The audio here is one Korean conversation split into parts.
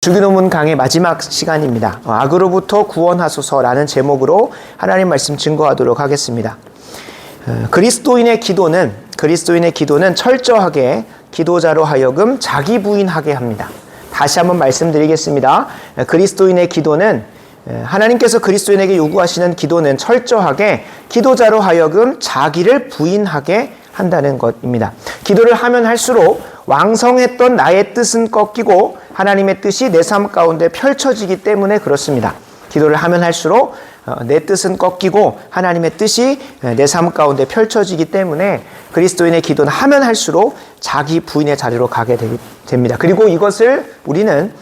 주기도문 강의 마지막 시간입니다. 악으로부터 구원하소서라는 제목으로 하나님 말씀 증거하도록 하겠습니다. 그리스도인의 기도는 철저하게 기도자로 하여금 자기 부인하게 합니다. 다시 한번 말씀드리겠습니다. 그리스도인의 기도는 하나님께서 그리스도인에게 요구하시는 기도는 철저하게 기도자로 하여금 자기를 부인하게 한다는 것입니다. 기도를 하면 할수록 왕성했던 나의 뜻은 꺾이고 하나님의 뜻이 내 삶 가운데 펼쳐지기 때문에 그렇습니다. 기도를 하면 할수록 내 뜻은 꺾이고 하나님의 뜻이 내 삶 가운데 펼쳐지기 때문에 그리스도인의 기도는 하면 할수록 자기 부인의 자리로 가게 됩니다. 그리고 이것을 우리는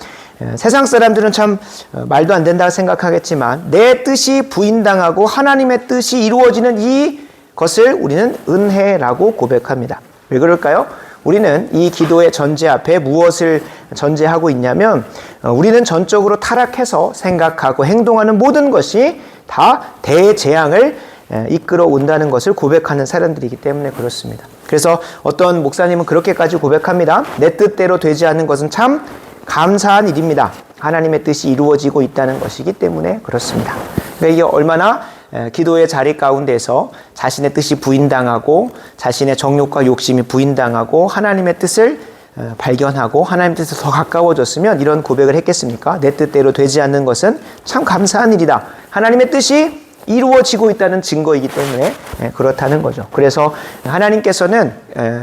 세상 사람들은 참 말도 안 된다고 생각하겠지만 내 뜻이 부인당하고 하나님의 뜻이 이루어지는 이것을 우리는 은혜라고 고백합니다. 왜 그럴까요? 우리는 이 기도의 전제 앞에 무엇을 전제하고 있냐면 우리는 전적으로 타락해서 생각하고 행동하는 모든 것이 다 대재앙을 이끌어 온다는 것을 고백하는 사람들이기 때문에 그렇습니다. 그래서 어떤 목사님은 그렇게까지 고백합니다. 내 뜻대로 되지 않는 것은 참 감사한 일입니다. 하나님의 뜻이 이루어지고 있다는 것이기 때문에 그렇습니다. 그러니까 이게 얼마나 기도의 자리 가운데서 자신의 뜻이 부인당하고 자신의 정욕과 욕심이 부인당하고 하나님의 뜻을 발견하고 하나님의 뜻에 더 가까워졌으면 이런 고백을 했겠습니까? 내 뜻대로 되지 않는 것은 참 감사한 일이다. 하나님의 뜻이 이루어지고 있다는 증거이기 때문에 그렇다는 거죠. 그래서 하나님께서는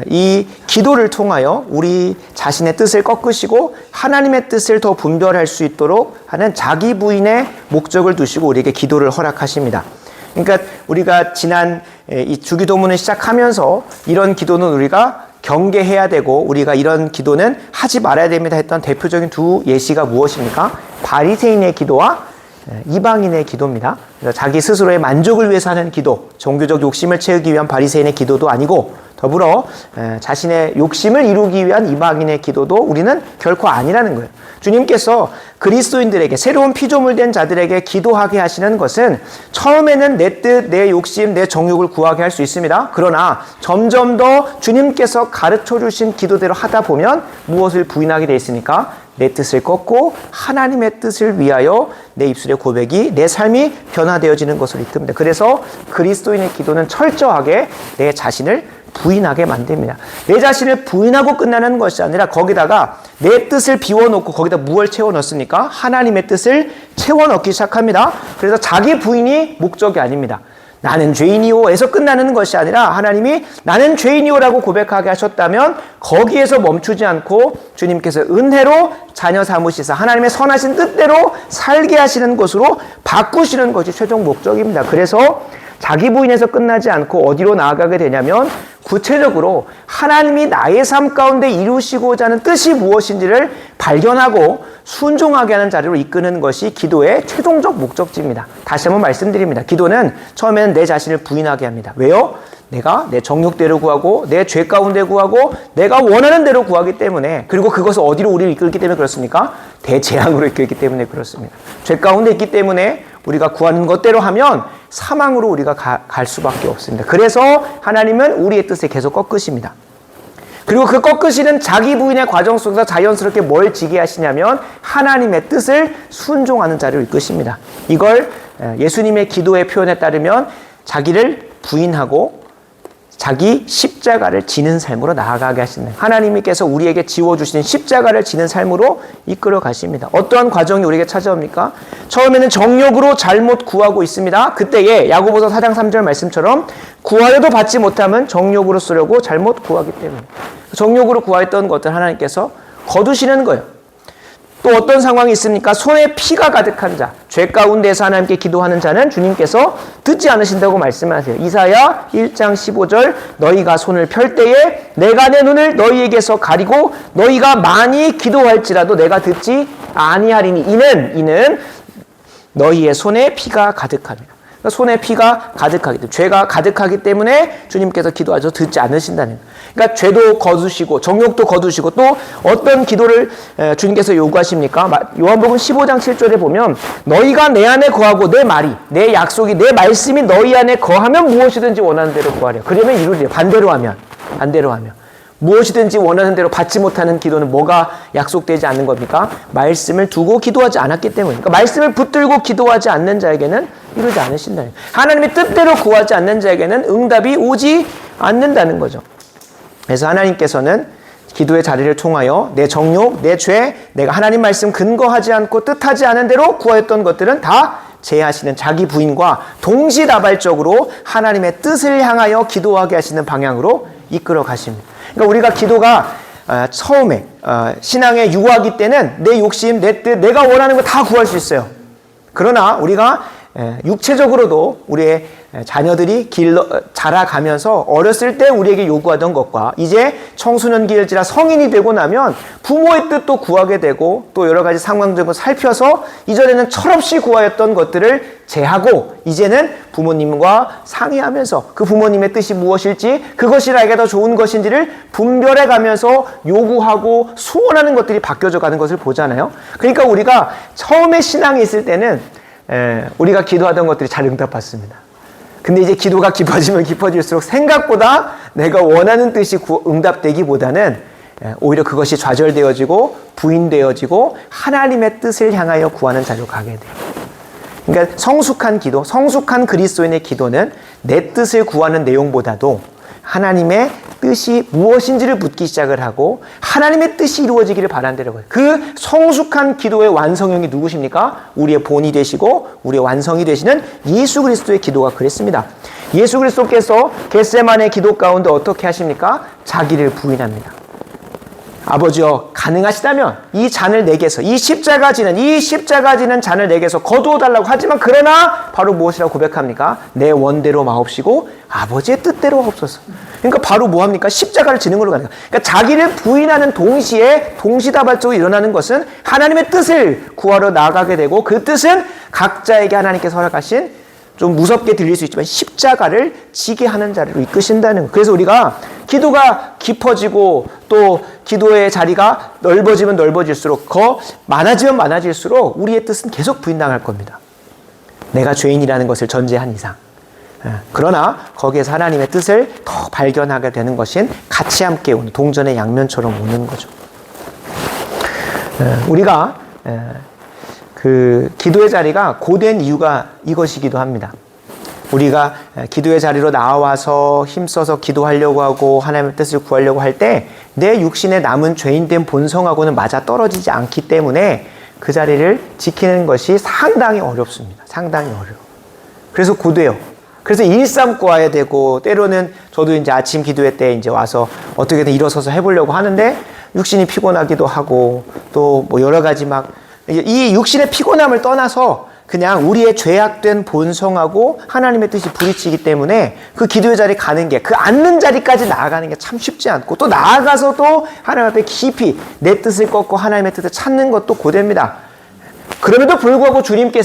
이 기도를 통하여 우리 자신의 뜻을 꺾으시고 하나님의 뜻을 더 분별할 수 있도록 하는 자기 부인의 목적을 두시고 우리에게 기도를 허락하십니다. 그러니까 우리가 지난 이 주기도문을 시작하면서 이런 기도는 우리가 경계해야 되고 우리가 이런 기도는 하지 말아야 됩니다 했던 대표적인 두 예시가 무엇입니까? 바리새인의 기도와 이방인의 기도입니다. 자기 스스로의 만족을 위해서 하는 기도, 종교적 욕심을 채우기 위한 바리새인의 기도도 아니고 더불어 자신의 욕심을 이루기 위한 이방인의 기도도 우리는 결코 아니라는 거예요. 주님께서 그리스도인들에게 새로운 피조물 된 자들에게 기도하게 하시는 것은 처음에는 내 뜻, 내 욕심, 내 정욕을 구하게 할 수 있습니다. 그러나 점점 더 주님께서 가르쳐 주신 기도대로 하다 보면 무엇을 부인하게 되어 있습니까? 내 뜻을 꺾고 하나님의 뜻을 위하여 내 입술의 고백이 내 삶이 변화되어지는 것을 이끕니다. 그래서 그리스도인의 기도는 철저하게 내 자신을 부인하게 만듭니다. 내 자신을 부인하고 끝나는 것이 아니라 거기다가 내 뜻을 비워놓고 거기다 무엇을 채워넣습니까? 하나님의 뜻을 채워넣기 시작합니다. 그래서 자기 부인이 목적이 아닙니다. 나는 죄인이오에서 끝나는 것이 아니라 하나님이 나는 죄인이오라고 고백하게 하셨다면 거기에서 멈추지 않고 주님께서 은혜로 자녀 삼으시사 하나님의 선하신 뜻대로 살게 하시는 것으로 바꾸시는 것이 최종 목적입니다. 그래서 자기 부인에서 끝나지 않고 어디로 나아가게 되냐면 구체적으로 하나님이 나의 삶 가운데 이루시고자 하는 뜻이 무엇인지를 발견하고 순종하게 하는 자리로 이끄는 것이 기도의 최종적 목적지입니다. 다시 한번 말씀드립니다. 기도는 처음에는 내 자신을 부인하게 합니다. 왜요? 내가 내 정욕대로 구하고 내 죄 가운데 구하고 내가 원하는 대로 구하기 때문에 그리고 그것을 어디로 우리를 이끌기 때문에 그렇습니까? 대재앙으로 이끌기 때문에 그렇습니다. 죄 가운데 있기 때문에 우리가 구하는 것대로 하면 사망으로 우리가 갈 수밖에 없습니다. 그래서 하나님은 우리의 뜻을 계속 꺾으십니다. 그리고 그 꺾으시는 자기 부인의 과정 속에서 자연스럽게 뭘 지게 하시냐면 하나님의 뜻을 순종하는 자리로 이끄십니다. 이걸 예수님의 기도의 표현에 따르면 자기를 부인하고 자기 십자가를 지는 삶으로 나아가게 하시는 하나님께서 우리에게 지워주시는 십자가를 지는 삶으로 이끌어 가십니다. 어떠한 과정이 우리에게 찾아옵니까? 처음에는 정욕으로 잘못 구하고 있습니다. 그때에 야고보서 4장 3절 말씀처럼 구하여도 받지 못하면 정욕으로 쓰려고 잘못 구하기 때문에 정욕으로 구하였던 것들 하나님께서 거두시는 거예요. 또 어떤 상황이 있습니까? 손에 피가 가득한 자, 죄 가운데서 하나님께 기도하는 자는 주님께서 듣지 않으신다고 말씀하세요. 이사야 1장 15절 너희가 손을 펼 때에 내가 내 눈을 너희에게서 가리고 너희가 많이 기도할지라도 내가 듣지 아니하리니 이는 너희의 손에 피가 가득합니다. 손에 피가 가득하기 때문에 죄가 가득하기 때문에 주님께서 기도하셔서 듣지 않으신다는 거예요. 그러니까 죄도 거두시고 정욕도 거두시고 또 어떤 기도를 주님께서 요구하십니까? 요한복음 15장 7절에 보면 너희가 내 안에 거하고 내 말이 내 약속이 내 말씀이 너희 안에 거하면 무엇이든지 원하는 대로 구하려. 그러면 이루리라. 반대로 하면 무엇이든지 원하는 대로 받지 못하는 기도는 뭐가 약속되지 않는 겁니까? 말씀을 두고 기도하지 않았기 때문에. 그러니까 말씀을 붙들고 기도하지 않는 자에게는 이루지 않으신다. 하나님의 뜻대로 구하지 않는 자에게는 응답이 오지 않는다는 거죠. 그래서 하나님께서는 기도의 자리를 통하여 내 정욕, 내 죄, 내가 하나님 말씀 근거하지 않고 뜻하지 않은 대로 구하였던 것들은 다 제하시는 자기 부인과 동시다발적으로 하나님의 뜻을 향하여 기도하게 하시는 방향으로 이끌어 가십니다. 그러니까 우리가 기도가 처음에 신앙의 유아기 때는 내 욕심, 내 뜻, 내가 원하는 거 다 구할 수 있어요. 그러나 우리가 육체적으로도 우리의 자녀들이 자라가면서 어렸을 때 우리에게 요구하던 것과 이제 청소년기를 지나 성인이 되고 나면 부모의 뜻도 구하게 되고 또 여러 가지 상황들을 살펴서 이전에는 철없이 구하였던 것들을 제하고 이제는 부모님과 상의하면서 그 부모님의 뜻이 무엇일지 그것이 나에게 더 좋은 것인지를 분별해 가면서 요구하고 소원하는 것들이 바뀌어져 가는 것을 보잖아요. 그러니까 우리가 처음에 신앙이 있을 때는 우리가 기도하던 것들이 잘 응답받습니다. 근데 이제 기도가 깊어지면 깊어질수록 생각보다 내가 원하는 뜻이 응답되기보다는 오히려 그것이 좌절되어지고 부인되어지고 하나님의 뜻을 향하여 구하는 자리로 가게 돼요. 그러니까 성숙한 기도, 성숙한 그리스도인의 기도는 내 뜻을 구하는 내용보다도 하나님의 뜻이 무엇인지를 묻기 시작을 하고 하나님의 뜻이 이루어지기를 바란다는 거예요. 그 성숙한 기도의 완성형이 누구십니까? 우리의 본이 되시고 우리의 완성이 되시는 예수 그리스도의 기도가 그랬습니다. 예수 그리스도께서 겟세마네 기도 가운데 어떻게 하십니까? 자기를 부인합니다. 아버지여 가능하시다면 이 잔을 내게서 이 십자가 지는 잔을 내게서 거두어 달라고 하지만 그러나 바로 무엇이라고 고백합니까? 내 원대로 마옵시고 아버지의 뜻대로 하옵소서. 그러니까 바로 뭐합니까? 십자가를 지는 걸로 가는 거예요. 그러니까 자기를 부인하는 동시에 동시다발적으로 일어나는 것은 하나님의 뜻을 구하러 나아가게 되고 그 뜻은 각자에게 하나님께서 허락하신 좀 무섭게 들릴 수 있지만 십자가를 지게 하는 자리로 이끄신다는 거예요. 그래서 우리가 기도가 깊어지고 또 기도의 자리가 넓어지면 넓어질수록 더 많아지면 많아질수록 우리의 뜻은 계속 부인당할 겁니다. 내가 죄인이라는 것을 전제한 이상. 그러나 거기에서 하나님의 뜻을 더 발견하게 되는 것인 같이 함께 오는 동전의 양면처럼 오는 거죠. 우리가 그 기도의 자리가 고된 이유가 이것이기도 합니다. 우리가 기도의 자리로 나와서 힘써서 기도하려고 하고 하나님의 뜻을 구하려고 할 때 내 육신의 남은 죄인된 본성하고는 맞아떨어지지 않기 때문에 그 자리를 지키는 것이 상당히 어렵습니다. 상당히 어려워. 그래서 고돼요. 그래서 일삼고 와야 되고 때로는 저도 이제 아침 기도회 때 이제 와서 어떻게든 일어서서 해보려고 하는데 육신이 피곤하기도 하고 또 뭐 여러 가지 막 이 육신의 피곤함을 떠나서 그냥 우리의 죄악된 본성하고 하나님의 뜻이 부딪히기 때문에 그 기도의 자리에 가는 게 그 앉는 자리까지 나아가는 게 참 쉽지 않고 또 나아가서도 하나님 앞에 깊이 내 뜻을 꺾고 하나님의 뜻을 찾는 것도 고됩니다. 그럼에도 불구하고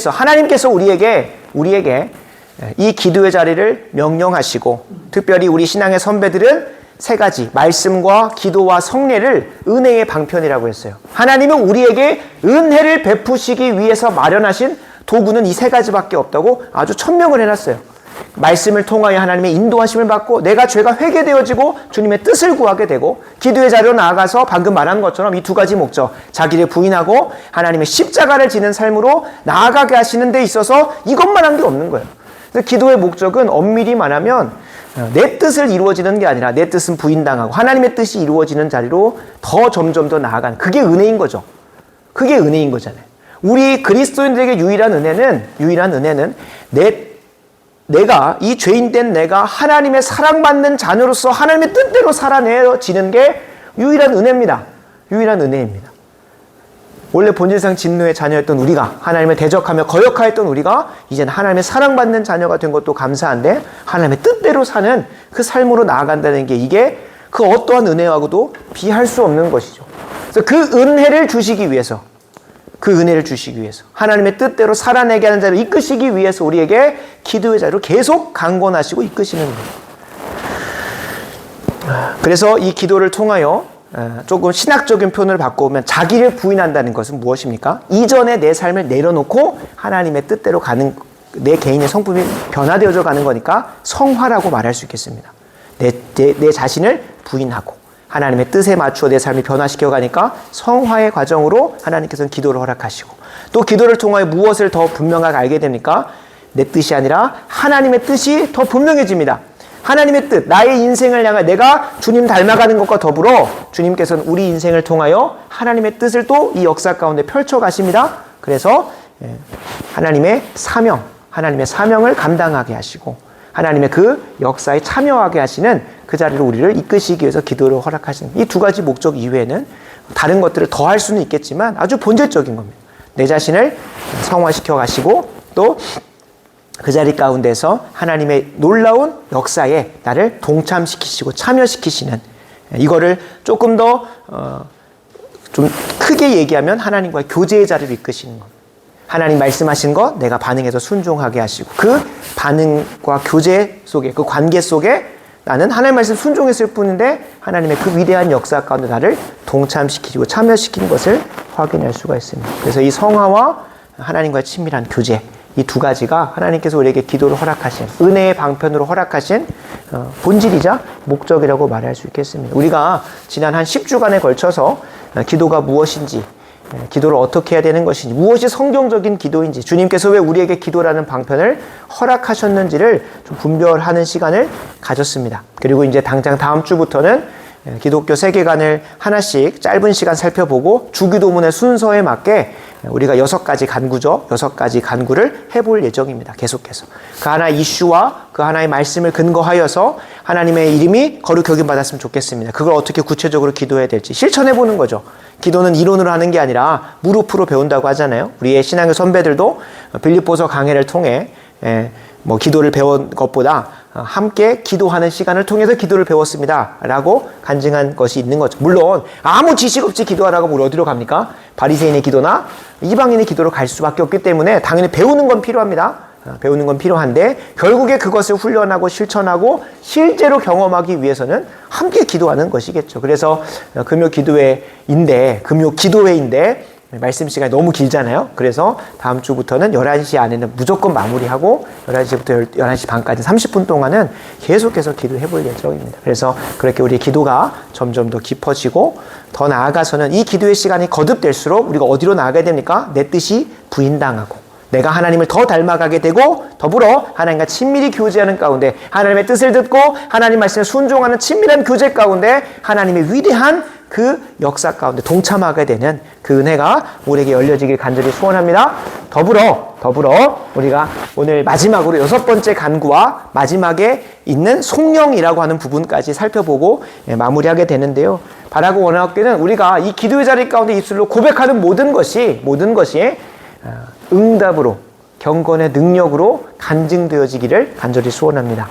하나님께서 우리에게 이 기도의 자리를 명령하시고 특별히 우리 신앙의 선배들은 세 가지 말씀과 기도와 성례를 은혜의 방편이라고 했어요. 하나님은 우리에게 은혜를 베푸시기 위해서 마련하신 도구는 이 세 가지밖에 없다고 아주 천명을 해놨어요. 말씀을 통하여 하나님의 인도하심을 받고 내가 죄가 회개되어지고 주님의 뜻을 구하게 되고 기도의 자리로 나아가서 방금 말한 것처럼 이 두 가지 목적 자기를 부인하고 하나님의 십자가를 지는 삶으로 나아가게 하시는 데 있어서 이것만 한 게 없는 거예요. 그래서 기도의 목적은 엄밀히 말하면 내 뜻을 이루어지는 게 아니라 내 뜻은 부인당하고 하나님의 뜻이 이루어지는 자리로 더 점점 더 나아가는 그게 은혜인 거죠. 그게 은혜인 거잖아요. 우리 그리스도인들에게 유일한 은혜는 내가 이 죄인된 내가 하나님의 사랑받는 자녀로서 하나님의 뜻대로 살아내어지는 게 유일한 은혜입니다. 유일한 은혜입니다. 원래 본질상 진노의 자녀였던 우리가 하나님을 대적하며 거역하였던 우리가 이제는 하나님의 사랑받는 자녀가 된 것도 감사한데 하나님의 뜻대로 사는 그 삶으로 나아간다는 게 이게 그 어떠한 은혜하고도 비할 수 없는 것이죠. 그래서 그 은혜를 주시기 위해서 하나님의 뜻대로 살아내게 하는 자를 이끄시기 위해서 우리에게 기도의 자리로 계속 강권하시고 이끄시는 거예요. 그래서 이 기도를 통하여 조금 신학적인 표현을 바꿔보면 자기를 부인한다는 것은 무엇입니까? 이전에 내 삶을 내려놓고 하나님의 뜻대로 가는 내 개인의 성품이 변화되어져 가는 거니까 성화라고 말할 수 있겠습니다. 내 자신을 부인하고 하나님의 뜻에 맞추어 내 삶을 변화시켜 가니까 성화의 과정으로 하나님께서는 기도를 허락하시고, 또 기도를 통하여 무엇을 더 분명하게 알게 됩니까? 내 뜻이 아니라 하나님의 뜻이 더 분명해집니다. 하나님의 뜻, 나의 인생을 향해 내가 주님 닮아가는 것과 더불어 주님께서는 우리 인생을 통하여 하나님의 뜻을 또 이 역사 가운데 펼쳐 가십니다. 그래서 하나님의 사명을 감당하게 하시고 하나님의 그 역사에 참여하게 하시는 그 자리로 우리를 이끄시기 위해서 기도를 허락하시는, 이 두 가지 목적 이외에는 다른 것들을 더 할 수는 있겠지만 아주 본질적인 겁니다. 내 자신을 성화시켜 가시고 또 그 자리 가운데서 하나님의 놀라운 역사에 나를 동참시키시고 참여시키시는, 이거를 조금 더 좀 크게 얘기하면 하나님과의 교제의 자리를 이끄시는 겁니다. 하나님 말씀하신 거 내가 반응해서 순종하게 하시고, 그 반응과 교제 속에, 그 관계 속에 나는 하나님 말씀 순종했을 뿐인데 하나님의 그 위대한 역사 가운데 나를 동참시키고 참여시키는 것을 확인할 수가 있습니다. 그래서 이 성화와 하나님과의 친밀한 교제, 이 두 가지가 하나님께서 우리에게 기도를 허락하신, 은혜의 방편으로 허락하신 본질이자 목적이라고 말할 수 있겠습니다. 우리가 지난 한 10주간에 걸쳐서 기도가 무엇인지, 기도를 어떻게 해야 되는 것인지, 무엇이 성경적인 기도인지, 주님께서 왜 우리에게 기도라는 방편을 허락하셨는지를 좀 분별하는 시간을 가졌습니다. 그리고 이제 당장 다음 주부터는 기독교 세계관을 하나씩 짧은 시간 살펴보고 주기도문의 순서에 맞게 우리가 6가지 간구죠. 6가지 간구를 해볼 예정입니다. 계속해서. 그 하나의 이슈와 그 하나의 말씀을 근거하여서 하나님의 이름이 거룩히 여김받았으면 좋겠습니다. 그걸 어떻게 구체적으로 기도해야 될지 실천해보는 거죠. 기도는 이론으로 하는 게 아니라 무릎으로 배운다고 하잖아요. 우리의 신앙의 선배들도 빌립보서 강해를 통해 기도를 배운 것보다 함께 기도하는 시간을 통해서 기도를 배웠습니다 라고 간증한 것이 있는 거죠. 물론 아무 지식 없이 기도하라고 우리 어디로 갑니까? 바리새인의 기도나 이방인의 기도로 갈 수밖에 없기 때문에 당연히 배우는 건 필요합니다. 배우는 건 필요한데 결국에 그것을 훈련하고 실천하고 실제로 경험하기 위해서는 함께 기도하는 것이겠죠. 그래서 금요 기도회인데 말씀 시간이 너무 길잖아요. 그래서 다음 주부터는 11시 안에는 무조건 마무리하고 11시부터 11시 반까지 30분 동안은 계속해서 기도해 볼 예정입니다. 그래서 그렇게 우리의 기도가 점점 더 깊어지고 더 나아가서는 이 기도의 시간이 거듭될수록 우리가 어디로 나아가야 됩니까? 내 뜻이 부인당하고 내가 하나님을 더 닮아가게 되고 더불어 하나님과 친밀히 교제하는 가운데 하나님의 뜻을 듣고 하나님 말씀에 순종하는 친밀한 교제 가운데 하나님의 위대한 그 역사 가운데 동참하게 되는 그 은혜가 우리에게 열려지길 간절히 소원합니다. 더불어 우리가 오늘 마지막으로 6번째 간구와 마지막에 있는 송영이라고 하는 부분까지 살펴보고 마무리하게 되는데요. 바라고 원하옵기는 우리가 이 기도의 자리 가운데 입술로 고백하는 모든 것이 응답으로, 경건의 능력으로 간증되어지기를 간절히 소원합니다.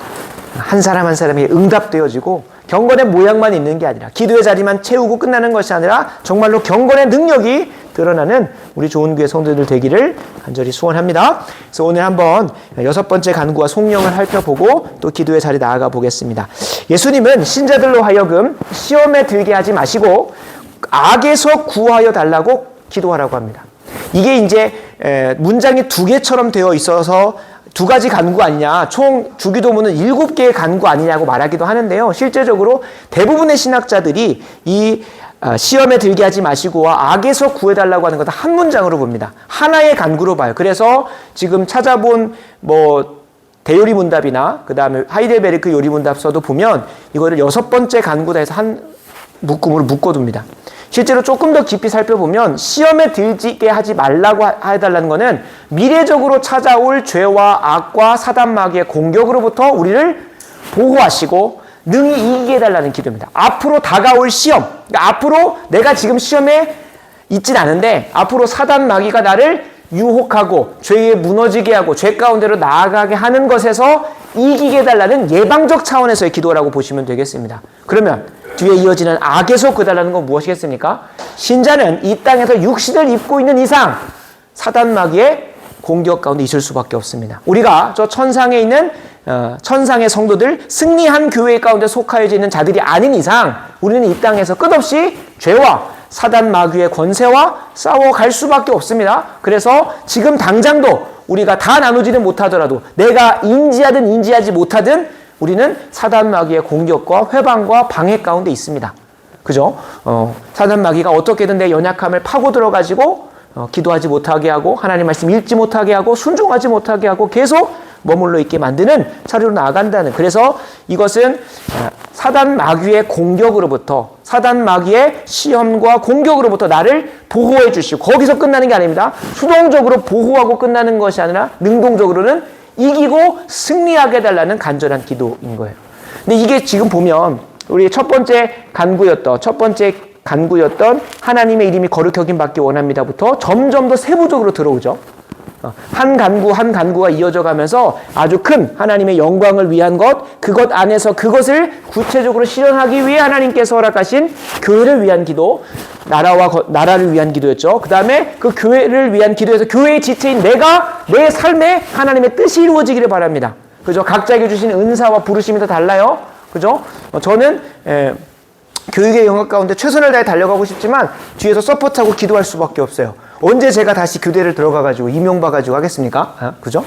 한 사람 한 사람이 응답되어지고 경건의 모양만 있는 게 아니라 기도의 자리만 채우고 끝나는 것이 아니라 정말로 경건의 능력이 드러나는 우리 좋은 교회 성도들 되기를 간절히 소원합니다. 그래서 오늘 한번 6번째 간구와 송영을 살펴보고 또 기도의 자리 나아가 보겠습니다. 예수님은 신자들로 하여금 시험에 들게 하지 마시고 악에서 구하여 달라고 기도하라고 합니다. 이게 이제 문장이 2개처럼 되어 있어서 2가지 간구 아니냐, 총 주기도문은 7개의 간구 아니냐고 말하기도 하는데요. 실제적으로 대부분의 신학자들이 이 시험에 들게 하지 마시고와 악에서 구해달라고 하는 것을 한 문장으로 봅니다. 하나의 간구로 봐요. 그래서 지금 찾아본 대요리 문답이나 그 다음에 하이델베르크 요리 문답서도 보면 이거를 6번째 간구다 해서 한 묶음으로 묶어둡니다. 실제로 조금 더 깊이 살펴보면 시험에 들게 하지 말라고 해달라는 것은 미래적으로 찾아올 죄와 악과 사단 마귀의 공격으로부터 우리를 보호하시고 능히 이기게 해달라는 기도입니다. 앞으로 다가올 시험, 그러니까 앞으로 내가 지금 시험에 있진 않은데 앞으로 사단 마귀가 나를 유혹하고 죄에 무너지게 하고 죄 가운데로 나아가게 하는 것에서 이기게 해달라는 예방적 차원에서의 기도라고 보시면 되겠습니다. 그러면 뒤에 이어지는 악에서 구해달라는 건 무엇이겠습니까? 신자는 이 땅에서 육신을 입고 있는 이상 사단 마귀의 공격 가운데 있을 수밖에 없습니다. 우리가 저 천상에 있는 천상의 성도들, 승리한 교회 가운데 속하여져 있는 자들이 아닌 이상 우리는 이 땅에서 끝없이 죄와 사단 마귀의 권세와 싸워갈 수밖에 없습니다. 그래서 지금 당장도 우리가 다 나누지는 못하더라도 내가 인지하든 인지하지 못하든 우리는 사단 마귀의 공격과 회방과 방해 가운데 있습니다. 그죠? 사단 마귀가 어떻게든 내 연약함을 파고 들어가지고 기도하지 못하게 하고 하나님 말씀 읽지 못하게 하고 순종하지 못하게 하고 계속 머물러 있게 만드는 차례로 나아간다는. 그래서 이것은 사단 마귀의 공격으로부터, 사단 마귀의 시험과 공격으로부터 나를 보호해 주시고, 거기서 끝나는 게 아닙니다. 수동적으로 보호하고 끝나는 것이 아니라 능동적으로는 이기고 승리하게 해달라는 간절한 기도인 거예요. 근데 이게 지금 보면 우리 첫 번째 간구였던 하나님의 이름이 거룩히 여김 받기 원합니다부터 점점 더 세부적으로 들어오죠. 한 간구가 이어져 가면서 아주 큰 하나님의 영광을 위한 것, 그것 안에서 그것을 구체적으로 실현하기 위해 하나님께서 허락하신 교회를 위한 기도, 나라를 위한 기도였죠. 그 다음에 그 교회를 위한 기도에서 교회의 지체인 내가 내 삶에 하나님의 뜻이 이루어지기를 바랍니다. 그죠? 각자에게 주신 은사와 부르심이 다 달라요. 그죠? 저는 교육의 영역 가운데 최선을 다해 달려가고 싶지만 뒤에서 서포트하고 기도할 수밖에 없어요. 언제 제가 다시 교대를 들어가가지고 임용봐가지고 하겠습니까? 그죠?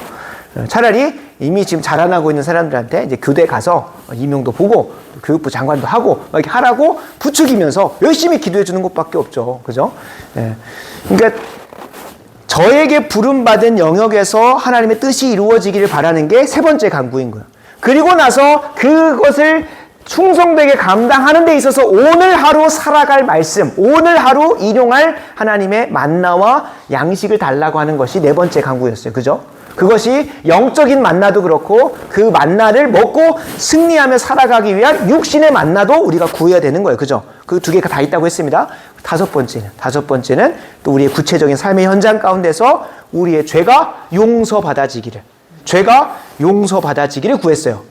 차라리 이미 지금 자라나고 있는 사람들한테 이제 교대 가서 임용도 보고 교육부 장관도 하고 이렇게 하라고 부추기면서 열심히 기도해 주는 것밖에 없죠. 그죠? 그러니까 저에게 부름받은 영역에서 하나님의 뜻이 이루어지기를 바라는 게 세 번째 간구인 거예요. 그리고 나서 그것을 충성되게 감당하는 데 있어서 오늘 하루 살아갈 말씀, 오늘 하루 일용할 하나님의 만나와 양식을 달라고 하는 것이 네 번째 간구였어요. 그죠? 그것이 영적인 만나도 그렇고 그 만나를 먹고 승리하며 살아가기 위한 육신의 만나도 우리가 구해야 되는 거예요. 그죠? 그 두 개가 다 있다고 했습니다. 다섯 번째는 또 우리의 구체적인 삶의 현장 가운데서 우리의 죄가 용서받아지기를 구했어요.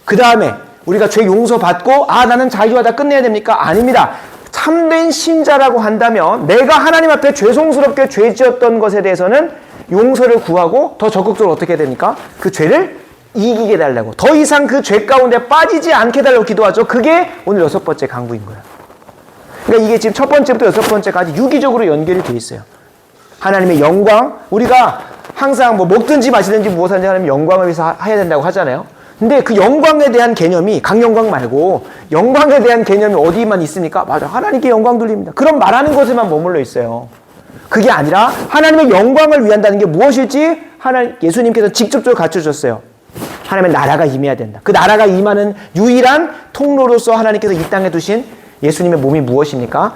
그 다음에 우리가 죄 용서받고 나는 자유하다 끝내야 됩니까? 아닙니다. 참된 신자라고 한다면 내가 하나님 앞에 죄송스럽게 죄 지었던 것에 대해서는 용서를 구하고 더 적극적으로 어떻게 해야 됩니까? 그 죄를 이기게 해달라고, 더 이상 그 죄 가운데 빠지지 않게 해달라고 기도하죠. 그게 오늘 여섯 번째 간구인 거예요. 그러니까 이게 지금 첫 번째부터 여섯 번째까지 유기적으로 연결이 돼 있어요. 하나님의 영광, 우리가 항상 먹든지 마시든지 무엇하든지 하나님의 영광을 위해서 해야 된다고 하잖아요. 근데 그 영광에 대한 개념이 강영광 말고 영광에 대한 개념이 어디만 있습니까? 맞아, 하나님께 영광 돌립니다. 그럼 말하는 것에만 머물러 있어요. 그게 아니라 하나님의 영광을 위한다는 게 무엇일지 예수님께서 직접적으로 가르쳐주셨어요. 하나님의 나라가 임해야 된다. 그 나라가 임하는 유일한 통로로서 하나님께서 이 땅에 두신 예수님의 몸이 무엇입니까?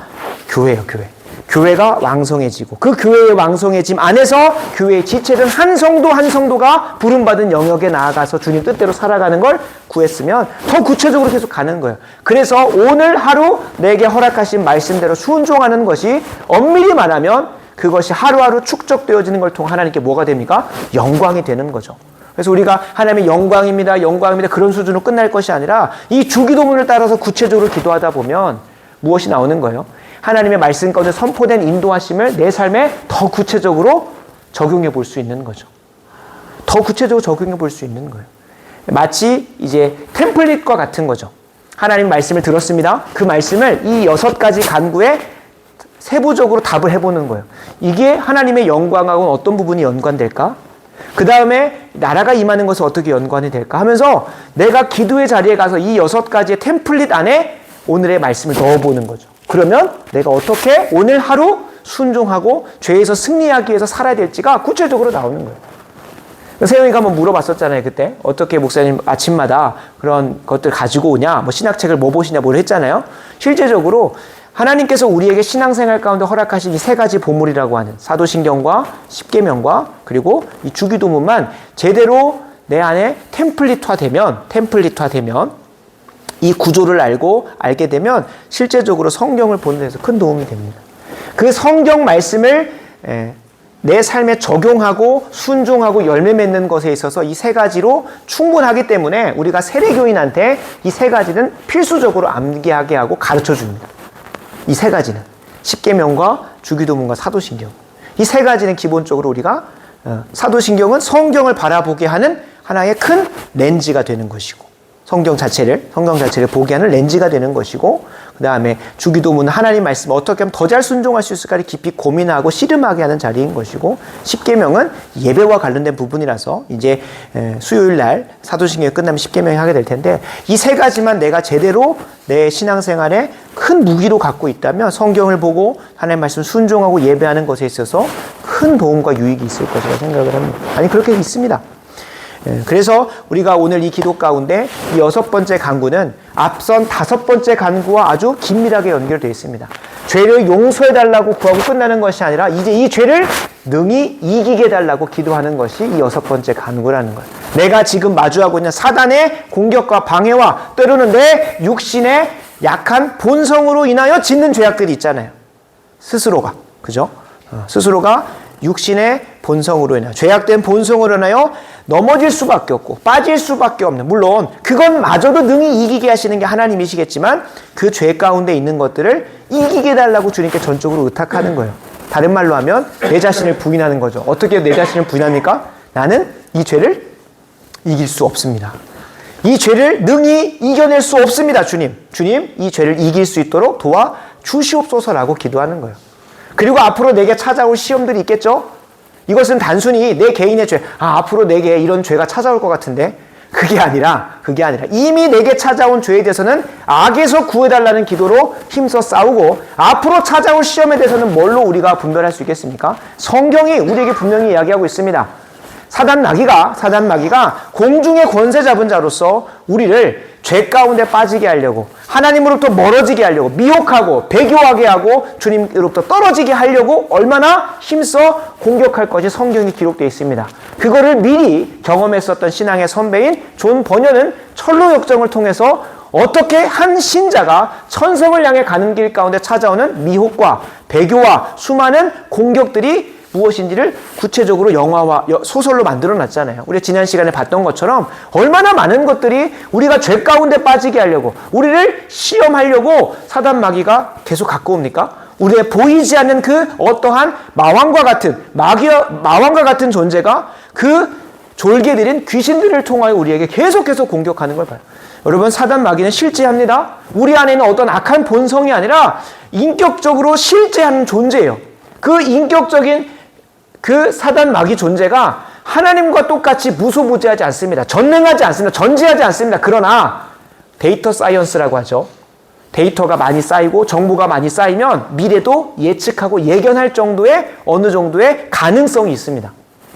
교회예요, 교회. 교회가 왕성해지고 그 교회의 왕성해짐 안에서 교회의 지체된 한 성도 한 성도가 부름받은 영역에 나아가서 주님 뜻대로 살아가는 걸 구했으면 더 구체적으로 계속 가는 거예요. 그래서 오늘 하루 내게 허락하신 말씀대로 순종하는 것이 엄밀히 말하면 그것이 하루하루 축적되어지는 걸 통해 하나님께 뭐가 됩니까? 영광이 되는 거죠. 그래서 우리가 하나님의 영광입니다, 그런 수준으로 끝날 것이 아니라 이 주기도문을 따라서 구체적으로 기도하다 보면 무엇이 나오는 거예요? 하나님의 말씀 가운데 선포된 인도하심을 내 삶에 더 구체적으로 적용해 볼 수 있는 거죠. 더 구체적으로 적용해 볼 수 있는 거예요. 마치 이제 템플릿과 같은 거죠. 하나님 말씀을 들었습니다. 그 말씀을 이 6가지 간구에 세부적으로 답을 해보는 거예요. 이게 하나님의 영광하고는 어떤 부분이 연관될까? 그 다음에 나라가 임하는 것은 어떻게 연관이 될까? 하면서 내가 기도의 자리에 가서 이 6가지의 템플릿 안에 오늘의 말씀을 넣어보는 거죠. 그러면 내가 어떻게 오늘 하루 순종하고 죄에서 승리하기 위해서 살아야 될지가 구체적으로 나오는 거예요. 세영이가 한번 물어봤었잖아요. 그때 어떻게 목사님 아침마다 그런 것들 가지고 오냐, 신학책을 뭐 보시냐, 뭘 했잖아요. 실제적으로 하나님께서 우리에게 신앙생활 가운데 허락하신 이 3가지 보물이라고 하는 사도신경과 십계명과 그리고 이 주기도문만 제대로 내 안에 템플릿화되면 이 구조를 알게 되면 실제적으로 성경을 보는 데서 큰 도움이 됩니다. 그 성경 말씀을 내 삶에 적용하고 순종하고 열매 맺는 것에 있어서 이 3가지로 충분하기 때문에 우리가 세례교인한테 이 3가지는 필수적으로 암기하게 하고 가르쳐 줍니다. 이 3가지는 십계명과 주기도문과 사도신경, 이 3가지는 기본적으로 우리가 사도신경은 성경을 바라보게 하는 하나의 큰 렌즈가 되는 것이고 성경 자체를 보게 하는 렌즈가 되는 것이고, 그 다음에 주기도문은 하나님 말씀 어떻게 하면 더 잘 순종할 수 있을까를 깊이 고민하고 씨름하게 하는 자리인 것이고, 십계명은 예배와 관련된 부분이라서 이제 수요일 날 사도신경이 끝나면 십계명이 하게 될 텐데, 이 세 가지만 내가 제대로 내 신앙생활에 큰 무기로 갖고 있다면 성경을 보고 하나님 말씀 순종하고 예배하는 것에 있어서 큰 도움과 유익이 있을 것이라고 생각을 합니다. 아니, 그렇게 있습니다. 그래서 우리가 오늘 이 기도 가운데 이 6번째 간구는 앞선 5번째 간구와 아주 긴밀하게 연결되어 있습니다. 죄를 용서해달라고 구하고 끝나는 것이 아니라 이제 이 죄를 능히 이기게 해달라고 기도하는 것이 이 6번째 간구라는 거예요. 내가 지금 마주하고 있는 사단의 공격과 방해와 때로는 내 육신의 약한 본성으로 인하여 짓는 죄악들이 있잖아요. 스스로가, 그죠? 스스로가 육신의 본성으로 인하여, 죄악된 본성으로 인하여 넘어질 수밖에 없고 빠질 수밖에 없는, 물론 그건 마저도 능히 이기게 하시는 게 하나님이시겠지만 그 죄 가운데 있는 것들을 이기게 해달라고 주님께 전적으로 의탁하는 거예요. 다른 말로 하면 내 자신을 부인하는 거죠. 어떻게 내 자신을 부인합니까? 나는 이 죄를 이길 수 없습니다. 이 죄를 능히 이겨낼 수 없습니다. 주님 이 죄를 이길 수 있도록 도와주시옵소서라고 기도하는 거예요. 그리고 앞으로 내게 찾아올 시험들이 있겠죠? 이것은 단순히 내 개인의 죄, 앞으로 내게 이런 죄가 찾아올 것 같은데, 그게 아니라 이미 내게 찾아온 죄에 대해서는 악에서 구해달라는 기도로 힘써 싸우고, 앞으로 찾아올 시험에 대해서는 뭘로 우리가 분별할 수 있겠습니까? 성경이 우리에게 분명히 이야기하고 있습니다. 사단 마귀가 공중의 권세 잡은 자로서 우리를 죄 가운데 빠지게 하려고, 하나님으로부터 멀어지게 하려고, 미혹하고 배교하게 하고 주님으로부터 떨어지게 하려고 얼마나 힘써 공격할 것이 성경에 기록되어 있습니다. 그거를 미리 경험했었던 신앙의 선배인 존 버녀는 철로 역정을 통해서 어떻게 한 신자가 천성을 향해 가는 길 가운데 찾아오는 미혹과 배교와 수많은 공격들이 무엇인지를 구체적으로 영화와 소설로 만들어 놨잖아요. 우리가 지난 시간에 봤던 것처럼 얼마나 많은 것들이 우리가 죄 가운데 빠지게 하려고, 우리를 시험하려고 사단 마귀가 계속 갖고 옵니까? 우리의 보이지 않는 그 어떠한 마왕과 같은 존재가 그 졸개들인 귀신들을 통하여 우리에게 계속해서 공격하는 걸 봐요. 여러분, 사단 마귀는 실제합니다. 우리 안에 있는 어떤 악한 본성이 아니라 인격적으로 실제하는 존재예요. 그 인격적인 그 사단 마귀 존재가 하나님과 똑같이 무소부지하지 않습니다. 전능하지 않습니다. 전지하지 않습니다. 그러나 데이터 사이언스라고 하죠. 데이터가 많이 쌓이고 정보가 많이 쌓이면 미래도 예측하고 예견할 정도의 어느 정도의 가능성이 있습니다.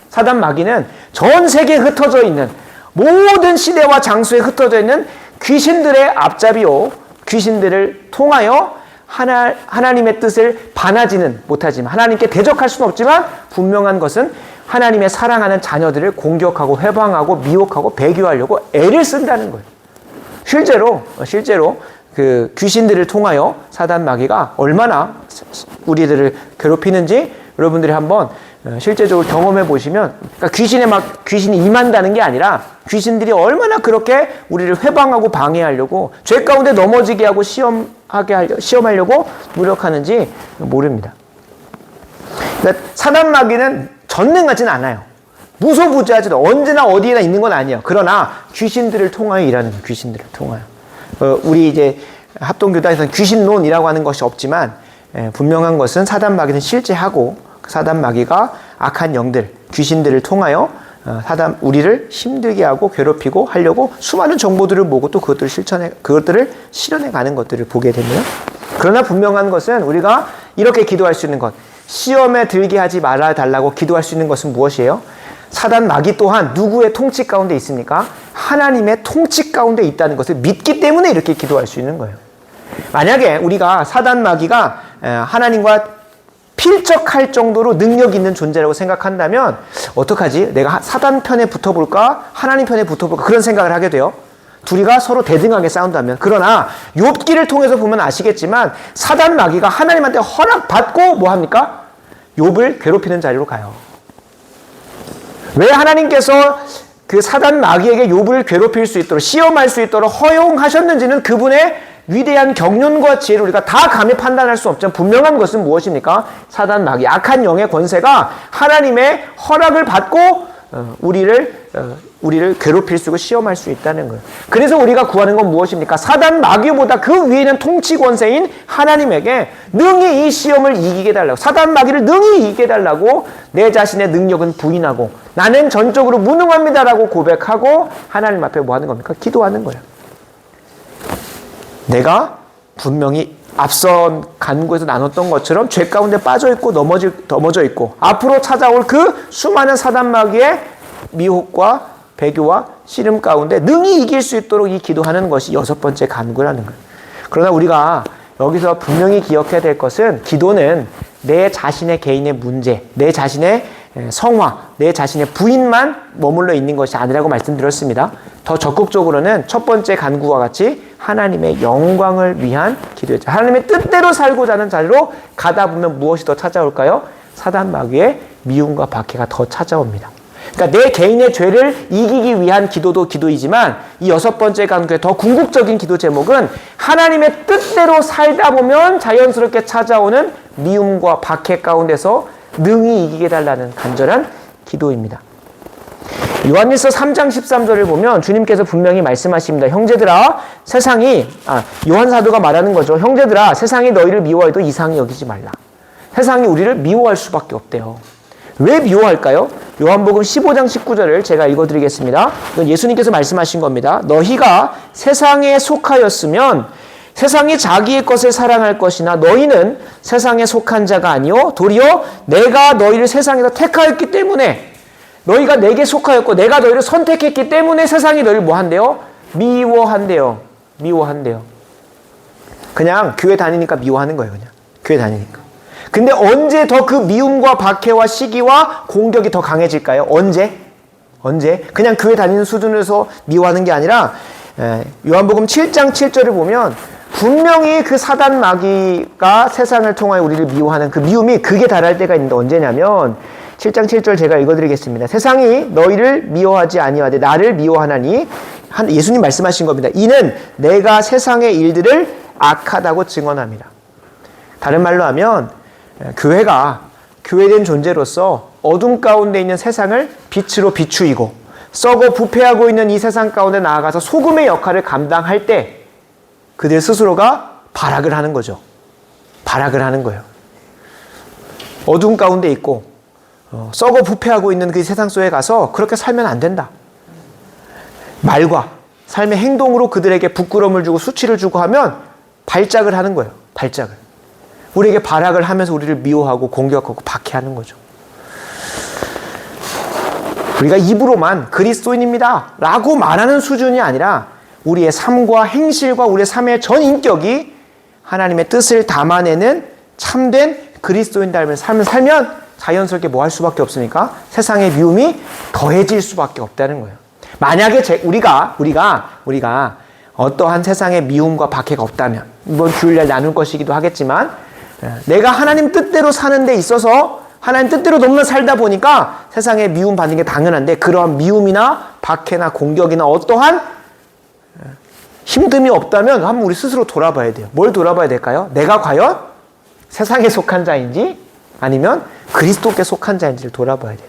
사단 마귀는 전 세계에 흩어져 있는, 모든 시대와 장소에 흩어져 있는 귀신들의 앞잡이요, 귀신들을 통하여 하나님의 뜻을 반하지는 못하지만, 하나님께 대적할 수는 없지만 분명한 것은 하나님의 사랑하는 자녀들을 공격하고 회방하고 미혹하고 배교하려고 애를 쓴다는 거예요. 실제로 그 귀신들을 통하여 사단 마귀가 얼마나 우리들을 괴롭히는지 여러분들이 한번 실제적으로 경험해 보시면, 그러니까 귀신이 임한다는 게 아니라 귀신들이 얼마나 그렇게 우리를 회방하고 방해하려고, 죄 가운데 넘어지게 하고 시험하려고 노력하는지 모릅니다. 그러니까 사단 마귀는 전능하진 않아요. 무소부지하지도, 언제나 어디에나 있는 건 아니에요. 그러나 귀신들을 통하여 일하는 거예요. 귀신들을 통하여. 우리 이제 합동교단에서는 귀신론이라고 하는 것이 없지만, 분명한 것은 사단 마귀는 실제하고, 사단 마귀가 악한 영들, 귀신들을 통하여 우리를 힘들게 하고 괴롭히고 하려고 수많은 정보들을 모으고 또 그것들을 실현해 가는 것들을 보게 됩니다. 그러나 분명한 것은 우리가 이렇게 기도할 수 있는 것, 시험에 들게 하지 말아 달라고 기도할 수 있는 것은 무엇이에요? 사단 마귀 또한 누구의 통치 가운데 있습니까? 하나님의 통치 가운데 있다는 것을 믿기 때문에 이렇게 기도할 수 있는 거예요. 만약에 우리가 사단 마귀가 하나님과 필적할 정도로 능력 있는 존재라고 생각한다면 어떡하지? 내가 사단 편에 붙어볼까? 하나님 편에 붙어볼까? 그런 생각을 하게 돼요. 둘이가 서로 대등하게 싸운다면. 그러나 욥기를 통해서 보면 아시겠지만 사단 마귀가 하나님한테 허락받고 뭐 합니까? 욥을 괴롭히는 자리로 가요. 왜 하나님께서 그 사단 마귀에게 욥을 괴롭힐 수 있도록, 시험할 수 있도록 허용하셨는지는 그분의 위대한 경륜과 지혜를 우리가 다 감히 판단할 수 없지만, 분명한 것은 무엇입니까? 사단 마귀, 악한 영의 권세가 하나님의 허락을 받고 우리를 괴롭힐 수 있고 시험할 수 있다는 거예요. 그래서 우리가 구하는 건 무엇입니까? 사단 마귀보다 그 위에 있는 통치 권세인 하나님에게 능히 이 시험을 이기게 해달라고, 사단 마귀를 능히 이기게 해달라고 내 자신의 능력은 부인하고 나는 전적으로 무능합니다라고 고백하고 하나님 앞에 뭐 하는 겁니까? 기도하는 거예요. 내가 분명히 앞선 간구에서 나눴던 것처럼 죄 가운데 빠져있고 넘어져 있고 앞으로 찾아올 그 수많은 사단 마귀의 미혹과 배교와 씨름 가운데 능히 이길 수 있도록 이 기도하는 것이 6번째 간구라는 거예요. 그러나 우리가 여기서 분명히 기억해야 될 것은 기도는 내 자신의 개인의 문제, 내 자신의 성화, 내 자신의 부인만 머물러 있는 것이 아니라고 말씀드렸습니다. 더 적극적으로는 첫 번째 간구와 같이 하나님의 영광을 위한 기도였죠. 하나님의 뜻대로 살고자 하는 자리로 가다 보면 무엇이 더 찾아올까요? 사단 마귀의 미움과 박해가 더 찾아옵니다. 그러니까 내 개인의 죄를 이기기 위한 기도도 기도이지만 이 6번째 간구의 더 궁극적인 기도 제목은 하나님의 뜻대로 살다 보면 자연스럽게 찾아오는 미움과 박해 가운데서 능히 이기게 달라는 간절한 기도입니다. 요한일서 3장 13절을 보면 주님께서 분명히 말씀하십니다. 형제들아 세상이 요한 사도가 말하는 거죠. 형제들아 세상이 너희를 미워해도 이상히 여기지 말라. 세상이 우리를 미워할 수밖에 없대요. 왜 미워할까요? 요한복음 15장 19절을 제가 읽어드리겠습니다. 이건 예수님께서 말씀하신 겁니다. 너희가 세상에 속하였으면 세상이 자기의 것을 사랑할 것이나 너희는 세상에 속한 자가 아니요 도리어 내가 너희를 세상에서 택하였기 때문에 너희가 내게 속하였고 내가 너희를 선택했기 때문에 세상이 너희를 뭐 한대요? 미워한대요. 미워한대요. 그냥 교회 다니니까 미워하는 거예요. 그냥 교회 다니니까. 근데 언제 더 그 미움과 박해와 시기와 공격이 더 강해질까요? 언제? 그냥 교회 다니는 수준에서 미워하는 게 아니라 요한복음 7장 7절을 보면 분명히 그 사단 마귀가 세상을 통하여 우리를 미워하는 그 미움이 극에 달할 때가 있는데 언제냐면 7장 7절 제가 읽어드리겠습니다. 세상이 너희를 미워하지 아니하되 나를 미워하나니 예수님 말씀하신 겁니다. 이는 내가 세상의 일들을 악하다고 증언합니다. 다른 말로 하면 교회가 교회된 존재로서 어둠 가운데 있는 세상을 빛으로 비추이고 썩어 부패하고 있는 이 세상 가운데 나아가서 소금의 역할을 감당할 때 그들 스스로가 발악을 하는 거죠. 발악을 하는 거예요. 어둠 가운데 있고 썩어 부패하고 있는 그 세상 속에 가서 그렇게 살면 안 된다. 말과 삶의 행동으로 그들에게 부끄러움을 주고 수치를 주고 하면 발작을 하는 거예요. 발작을. 우리에게 발악을 하면서 우리를 미워하고 공격하고 박해하는 거죠. 우리가 입으로만 그리스도인입니다 라고 말하는 수준이 아니라 우리의 삶과 행실과 우리의 삶의 전 인격이 하나님의 뜻을 담아내는 참된 그리스도인 닮은 삶을 살면 자연스럽게 뭐 할 수밖에 없습니까? 세상의 미움이 더해질 수밖에 없다는 거예요. 만약에 우리가 어떠한 세상의 미움과 박해가 없다면 이번 주일날 나눌 것이기도 하겠지만 내가 하나님 뜻대로 사는 데 있어서 하나님 뜻대로 너무나 살다 보니까 세상에 미움 받는 게 당연한데 그러한 미움이나 박해나 공격이나 어떠한 힘듦이 없다면 한번 우리 스스로 돌아봐야 돼요. 뭘 돌아봐야 될까요? 내가 과연 세상에 속한 자인지 아니면 그리스도께 속한 자인지를 돌아봐야 돼요.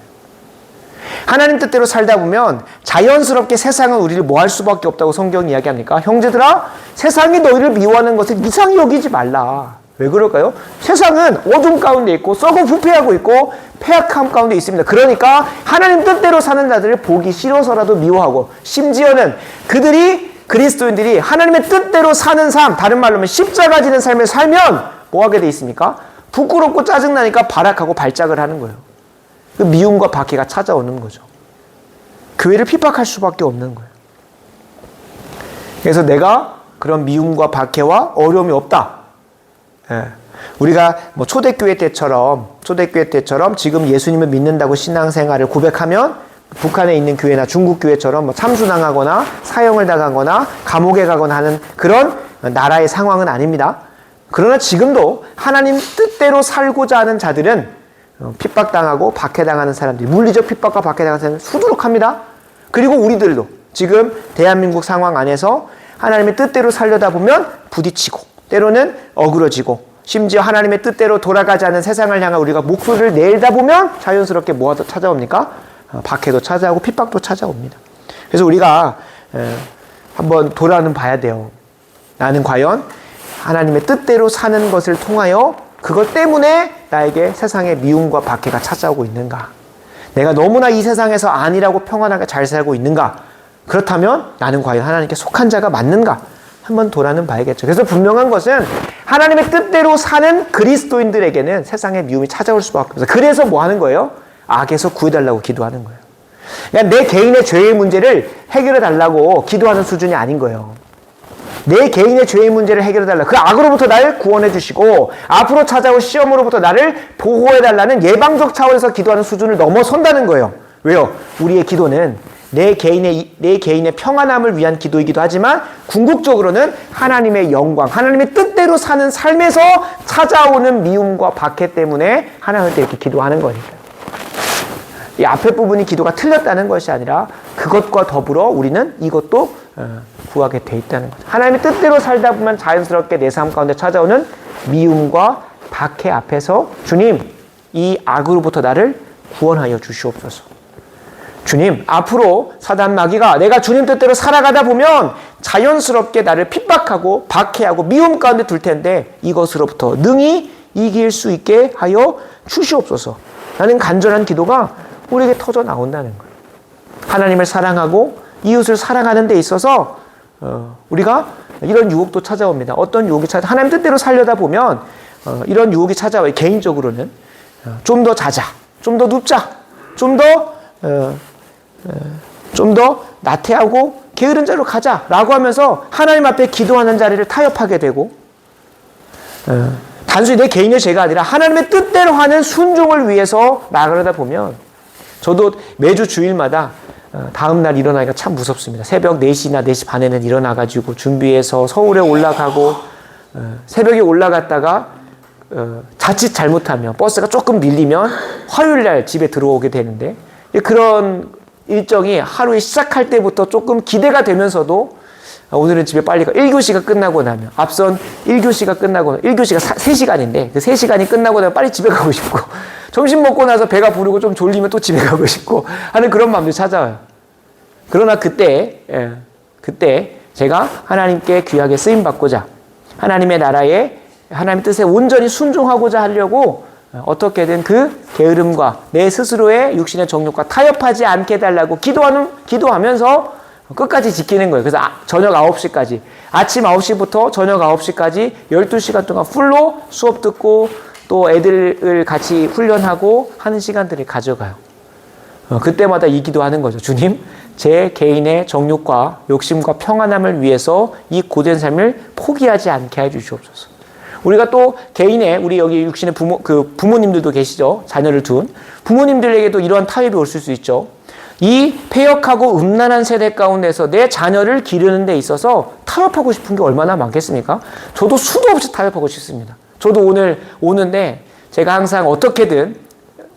하나님 뜻대로 살다 보면 자연스럽게 세상은 우리를 뭐 할 수밖에 없다고 성경이 이야기합니까? 형제들아 세상이 너희를 미워하는 것을 이상히 여기지 말라. 왜 그럴까요? 세상은 어둠 가운데 있고 썩어 부패하고 있고 패악함 가운데 있습니다. 그러니까 하나님 뜻대로 사는 자들을 보기 싫어서라도 미워하고 심지어는 그리스도인들이 하나님의 뜻대로 사는 삶, 다른 말로 하면 십자가 지는 삶을 살면 뭐 하게 돼 있습니까? 부끄럽고 짜증나니까 발악하고 발작을 하는 거예요. 그 미움과 박해가 찾아오는 거죠. 교회를 핍박할 수밖에 없는 거예요. 그래서 내가 그런 미움과 박해와 어려움이 없다. 우리가 뭐 초대교회 때처럼 지금 예수님을 믿는다고 신앙생활을 고백하면 북한에 있는 교회나 중국 교회처럼 뭐 참수당하거나 사형을 당하거나 감옥에 가거나 하는 그런 나라의 상황은 아닙니다. 그러나 지금도 하나님 뜻대로 살고자 하는 자들은 핍박당하고 박해당하는 사람들이, 물리적 핍박과 박해당하는 사람들은 수두룩합니다. 그리고 우리들도 지금 대한민국 상황 안에서 하나님의 뜻대로 살려다 보면 부딪히고 때로는 어그러지고 심지어 하나님의 뜻대로 돌아가지 않은 세상을 향한 우리가 목소리를 내다 보면 자연스럽게 뭐가 찾아옵니까? 박해도 찾아오고 핍박도 찾아옵니다. 그래서 우리가 한번 돌아는 봐야 돼요. 나는 과연 하나님의 뜻대로 사는 것을 통하여 그것 때문에 나에게 세상의 미움과 박해가 찾아오고 있는가? 내가 너무나 이 세상에서 안일하고 평안하게 잘 살고 있는가? 그렇다면 나는 과연 하나님께 속한 자가 맞는가? 한번 돌아는 봐야겠죠. 그래서 분명한 것은 하나님의 뜻대로 사는 그리스도인들에게는 세상의 미움이 찾아올 수밖에 없어요. 그래서 뭐 하는 거예요? 악에서 구해달라고 기도하는 거예요. 그냥 내 개인의 죄의 문제를 해결해달라고 기도하는 수준이 아닌 거예요. 내 개인의 죄의 문제를 해결해달라. 그 악으로부터 나를 구원해 주시고 앞으로 찾아올 시험으로부터 나를 보호해달라는 예방적 차원에서 기도하는 수준을 넘어선다는 거예요. 왜요? 우리의 기도는 내 개인의 평안함을 위한 기도이기도 하지만 궁극적으로는 하나님의 영광, 하나님의 뜻대로 사는 삶에서 찾아오는 미움과 박해 때문에 하나님한테 이렇게 기도하는 거니까요. 이 앞에 부분이 기도가 틀렸다는 것이 아니라 그것과 더불어 우리는 이것도 구하게 돼 있다는 거죠. 하나님의 뜻대로 살다 보면 자연스럽게 내 삶 가운데 찾아오는 미움과 박해 앞에서 주님, 이 악으로부터 나를 구원하여 주시옵소서. 주님, 앞으로 사단 마귀가 내가 주님 뜻대로 살아가다 보면 자연스럽게 나를 핍박하고 박해하고 미움 가운데 둘 텐데 이것으로부터 능히 이길 수 있게 하여 주시옵소서. 라는 간절한 기도가 우리에게 터져 나온다는 거예요. 하나님을 사랑하고 이웃을 사랑하는 데 있어서 우리가 이런 유혹도 찾아옵니다. 어떤 유혹이 하나님 뜻대로 살려다 보면 이런 유혹이 찾아와요. 개인적으로는 좀 더 자자, 좀 더 눕자, 좀 더 나태하고 게으른 자로 가자라고 하면서 하나님 앞에 기도하는 자리를 타협하게 되고 단순히 내 개인의 죄가 아니라 하나님의 뜻대로 하는 순종을 위해서 나아가다 보면 저도 매주 주일마다 다음 날 일어나기가 참 무섭습니다. 새벽 4시나 4시 반에는 일어나가지고 준비해서 서울에 올라가고 새벽에 올라갔다가 자칫 잘못하면 버스가 조금 밀리면 화요일 날 집에 들어오게 되는데 그런 일정이 하루에 시작할 때부터 조금 기대가 되면서도 오늘은 집에 빨리 가. 1교시가 끝나고 나면 앞선 1교시가 끝나고 1교시가 3시간인데 그 3시간이 끝나고 나면 빨리 집에 가고 싶고 점심 먹고 나서 배가 부르고 좀 졸리면 또 집에 가고 싶고 하는 그런 마음들이 찾아와요. 그러나 그때 제가 하나님께 귀하게 쓰임받고자 하나님의 나라에 하나님의 뜻에 온전히 순종하고자 하려고 어떻게든 그 게으름과 내 스스로의 육신의 정욕과 타협하지 않게 해달라고 기도하면서 끝까지 지키는 거예요. 그래서 저녁 9시까지, 아침 9시부터 저녁 9시까지 12시간 동안 풀로 수업 듣고 또 애들을 같이 훈련하고 하는 시간들을 가져가요. 그때마다 이 기도하는 거죠. 주님, 제 개인의 정욕과 욕심과 평안함을 위해서 이 고된 삶을 포기하지 않게 해주시옵소서. 우리가 또 개인의 우리 여기 육신의 부모님들도 계시죠. 자녀를 둔 부모님들에게도 이러한 타협이 올 수 있죠. 이 패역하고 음란한 세대 가운데서 내 자녀를 기르는 데 있어서 타협하고 싶은 게 얼마나 많겠습니까? 저도 수도 없이 타협하고 싶습니다. 저도 오늘 오는데 제가 항상 어떻게든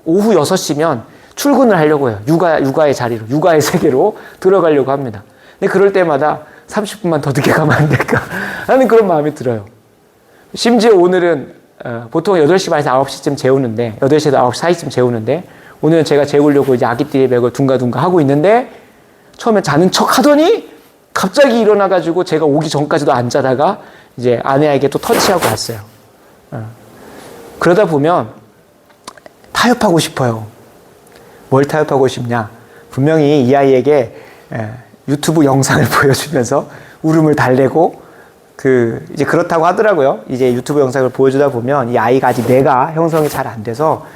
오후 6시면 출근을 하려고 해요. 육아의 자리로, 육아의 세계로 들어가려고 합니다. 근데 그럴 때마다 30분만 더 늦게 가면 안 될까 하는 그런 마음이 들어요. 심지어 오늘은 보통 8시 반에서 9시쯤 재우는데 8시에서 9시 사이쯤 재우는데 오늘은 제가 재우려고 이제 아기띠리 맥을 둥가둥가 하고 있는데 처음에 자는 척 하더니 갑자기 일어나가지고 제가 오기 전까지도 안 자다가 이제 아내에게 또 터치하고 왔어요. 그러다 보면 타협하고 싶어요. 뭘 타협하고 싶냐? 분명히 이 아이에게 유튜브 영상을 보여주면서 울음을 달래고 이제 그렇다고 하더라고요. 이제 유튜브 영상을 보여주다 보면 이 아이가 아직 뇌가 형성이 잘 안 돼서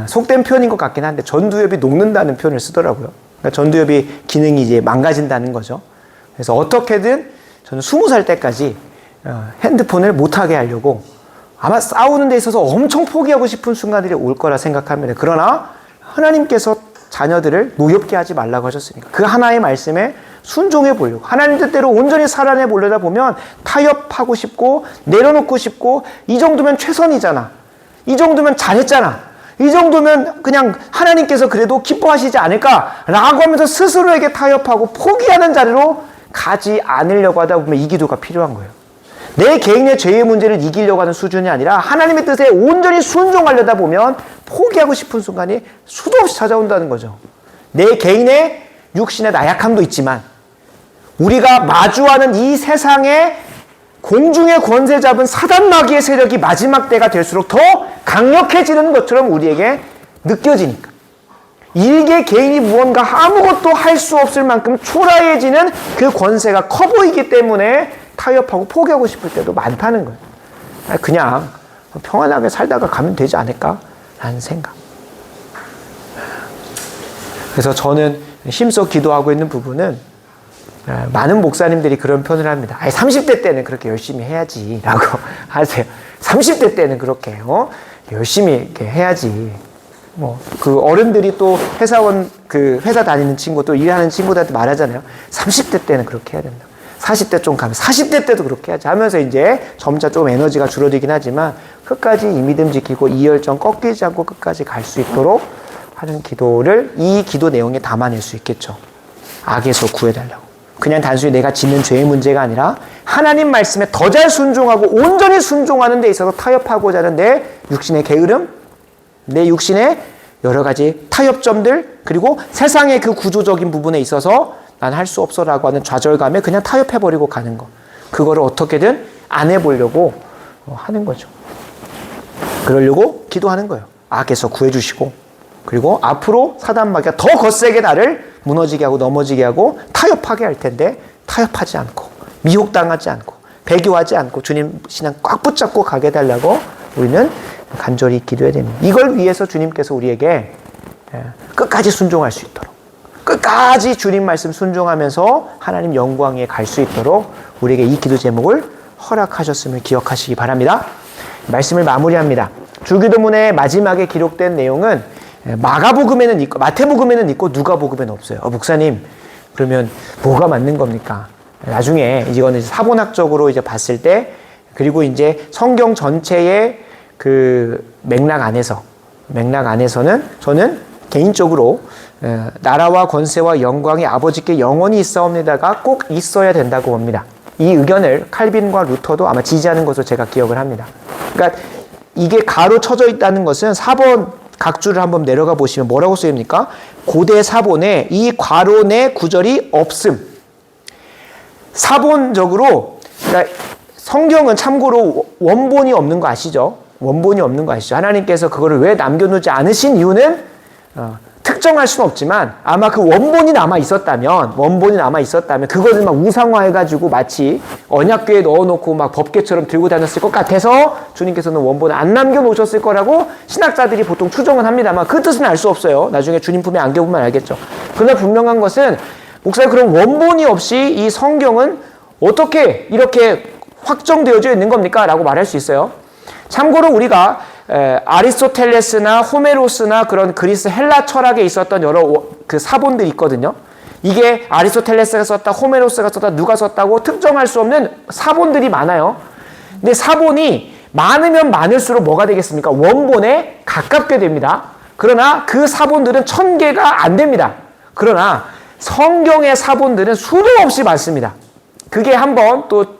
속된 표현인 것 같긴 한데 전두엽이 녹는다는 표현을 쓰더라고요. 그러니까 전두엽이 기능이 이제 망가진다는 거죠. 그래서 어떻게든 저는 20살 때까지 핸드폰을 못하게 하려고 아마 싸우는 데 있어서 엄청 포기하고 싶은 순간들이 올 거라 생각합니다. 그러나 하나님께서 자녀들을 노엽게 하지 말라고 하셨으니까 그 하나의 말씀에 순종해 보려고 하나님 뜻대로 온전히 살아내 보려다 보면 타협하고 싶고 내려놓고 싶고 이 정도면 최선이잖아. 이 정도면 잘했잖아. 이 정도면 그냥 하나님께서 그래도 기뻐하시지 않을까라고 하면서 스스로에게 타협하고 포기하는 자리로 가지 않으려고 하다 보면 이 기도가 필요한 거예요. 내 개인의 죄의 문제를 이기려고 하는 수준이 아니라 하나님의 뜻에 온전히 순종하려다 보면 포기하고 싶은 순간이 수도 없이 찾아온다는 거죠. 내 개인의 육신의 나약함도 있지만 우리가 마주하는 이 세상의 공중의 권세 잡은 사단 마귀의 세력이 마지막 때가 될수록 더 강력해지는 것처럼 우리에게 느껴지니까 일개 개인이 무언가 아무것도 할 수 없을 만큼 초라해지는 그 권세가 커 보이기 때문에 타협하고 포기하고 싶을 때도 많다는 거예요. 그냥 평안하게 살다가 가면 되지 않을까? 라는 생각. 그래서 저는 힘써 기도하고 있는 부분은 많은 목사님들이 그런 표현을 합니다. 30대 때는 그렇게 열심히 해야지 라고 하세요. 30대 때는 그렇게 열심히 이렇게 해야지. 그 어른들이 또 회사원, 그 회사 다니는 친구, 또 일하는 친구들한테 말하잖아요. 30대 때는 그렇게 해야 된다. 40대 좀 가면 40대 때도 그렇게 해야지 하면서 이제 점차 좀 에너지가 줄어들긴 하지만 끝까지 이 믿음 지키고 이 열정 꺾이지 않고 끝까지 갈 수 있도록 하는 기도를 이 기도 내용에 담아낼 수 있겠죠. 악에서 구해달라고. 그냥 단순히 내가 짓는 죄의 문제가 아니라 하나님 말씀에 더 잘 순종하고 온전히 순종하는 데 있어서 타협하고자 하는 내 육신의 게으름, 내 육신의 여러 가지 타협점들, 그리고 세상의 그 구조적인 부분에 있어서 난 할 수 없어라고 하는 좌절감에 그냥 타협해버리고 가는 거. 그거를 어떻게든 안 해보려고 하는 거죠. 그러려고 기도하는 거예요. 악에서 구해주시고, 그리고 앞으로 사단 마귀가 더 거세게 나를 무너지게 하고 넘어지게 하고 타협하게 할 텐데 타협하지 않고 미혹당하지 않고 배교하지 않고 주님 신앙 꽉 붙잡고 가게 해달라고 우리는 간절히 기도해야 됩니다. 이걸 위해서 주님께서 우리에게 끝까지 순종할 수 있도록, 끝까지 주님 말씀 순종하면서 하나님 영광에 갈 수 있도록 우리에게 이 기도 제목을 허락하셨음을 기억하시기 바랍니다. 말씀을 마무리합니다. 주기도문의 마지막에 기록된 내용은 마가복음에는 있고 마태복음에는 있고 누가복음에는 없어요. 목사님, 그러면 뭐가 맞는 겁니까? 나중에 이거는 사본학적으로 이제 봤을 때, 그리고 이제 성경 전체의 그 맥락 안에서는 저는 개인적으로 나라와 권세와 영광이 아버지께 영원히 있사옵니다가 꼭 있어야 된다고 봅니다. 이 의견을 칼빈과 루터도 아마 지지하는 것으로 제가 기억을 합니다. 그러니까 이게 가로 쳐져 있다는 것은 4번 각주를 한번 내려가 보시면 뭐라고 쓰입니까? 고대 사본에 이 괄호 내 구절이 없음. 사본적으로, 그러니까 성경은 참고로 원본이 없는 거 아시죠? 원본이 없는 거 아시죠? 하나님께서 그거를 왜 남겨놓지 않으신 이유는 특정할 수는 없지만 아마 그 원본이 남아 있었다면 그거를 막 우상화해가지고 마치 언약궤에 넣어놓고 막 법궤처럼 들고 다녔을 것 같아서 주님께서는 원본을 안 남겨놓으셨을 거라고 신학자들이 보통 추정은 합니다만 그 뜻은 알 수 없어요. 나중에 주님 품에 안겨보면 알겠죠. 그러나 분명한 것은 목사님, 그럼 원본이 없이 이 성경은 어떻게 이렇게 확정되어져 있는 겁니까? 라고 말할 수 있어요. 참고로 우리가 아리스토텔레스나 호메로스나 그런 그리스 헬라 철학에 있었던 여러 그 사본들이 있거든요. 이게 아리스토텔레스가 썼다, 호메로스가 썼다, 누가 썼다고 특정할 수 없는 사본들이 많아요. 근데 사본이 많으면 많을수록 뭐가 되겠습니까? 원본에 가깝게 됩니다. 그러나 그 사본들은 1000개가 안 됩니다. 그러나 성경의 사본들은 수도 없이 많습니다. 그게 한번 또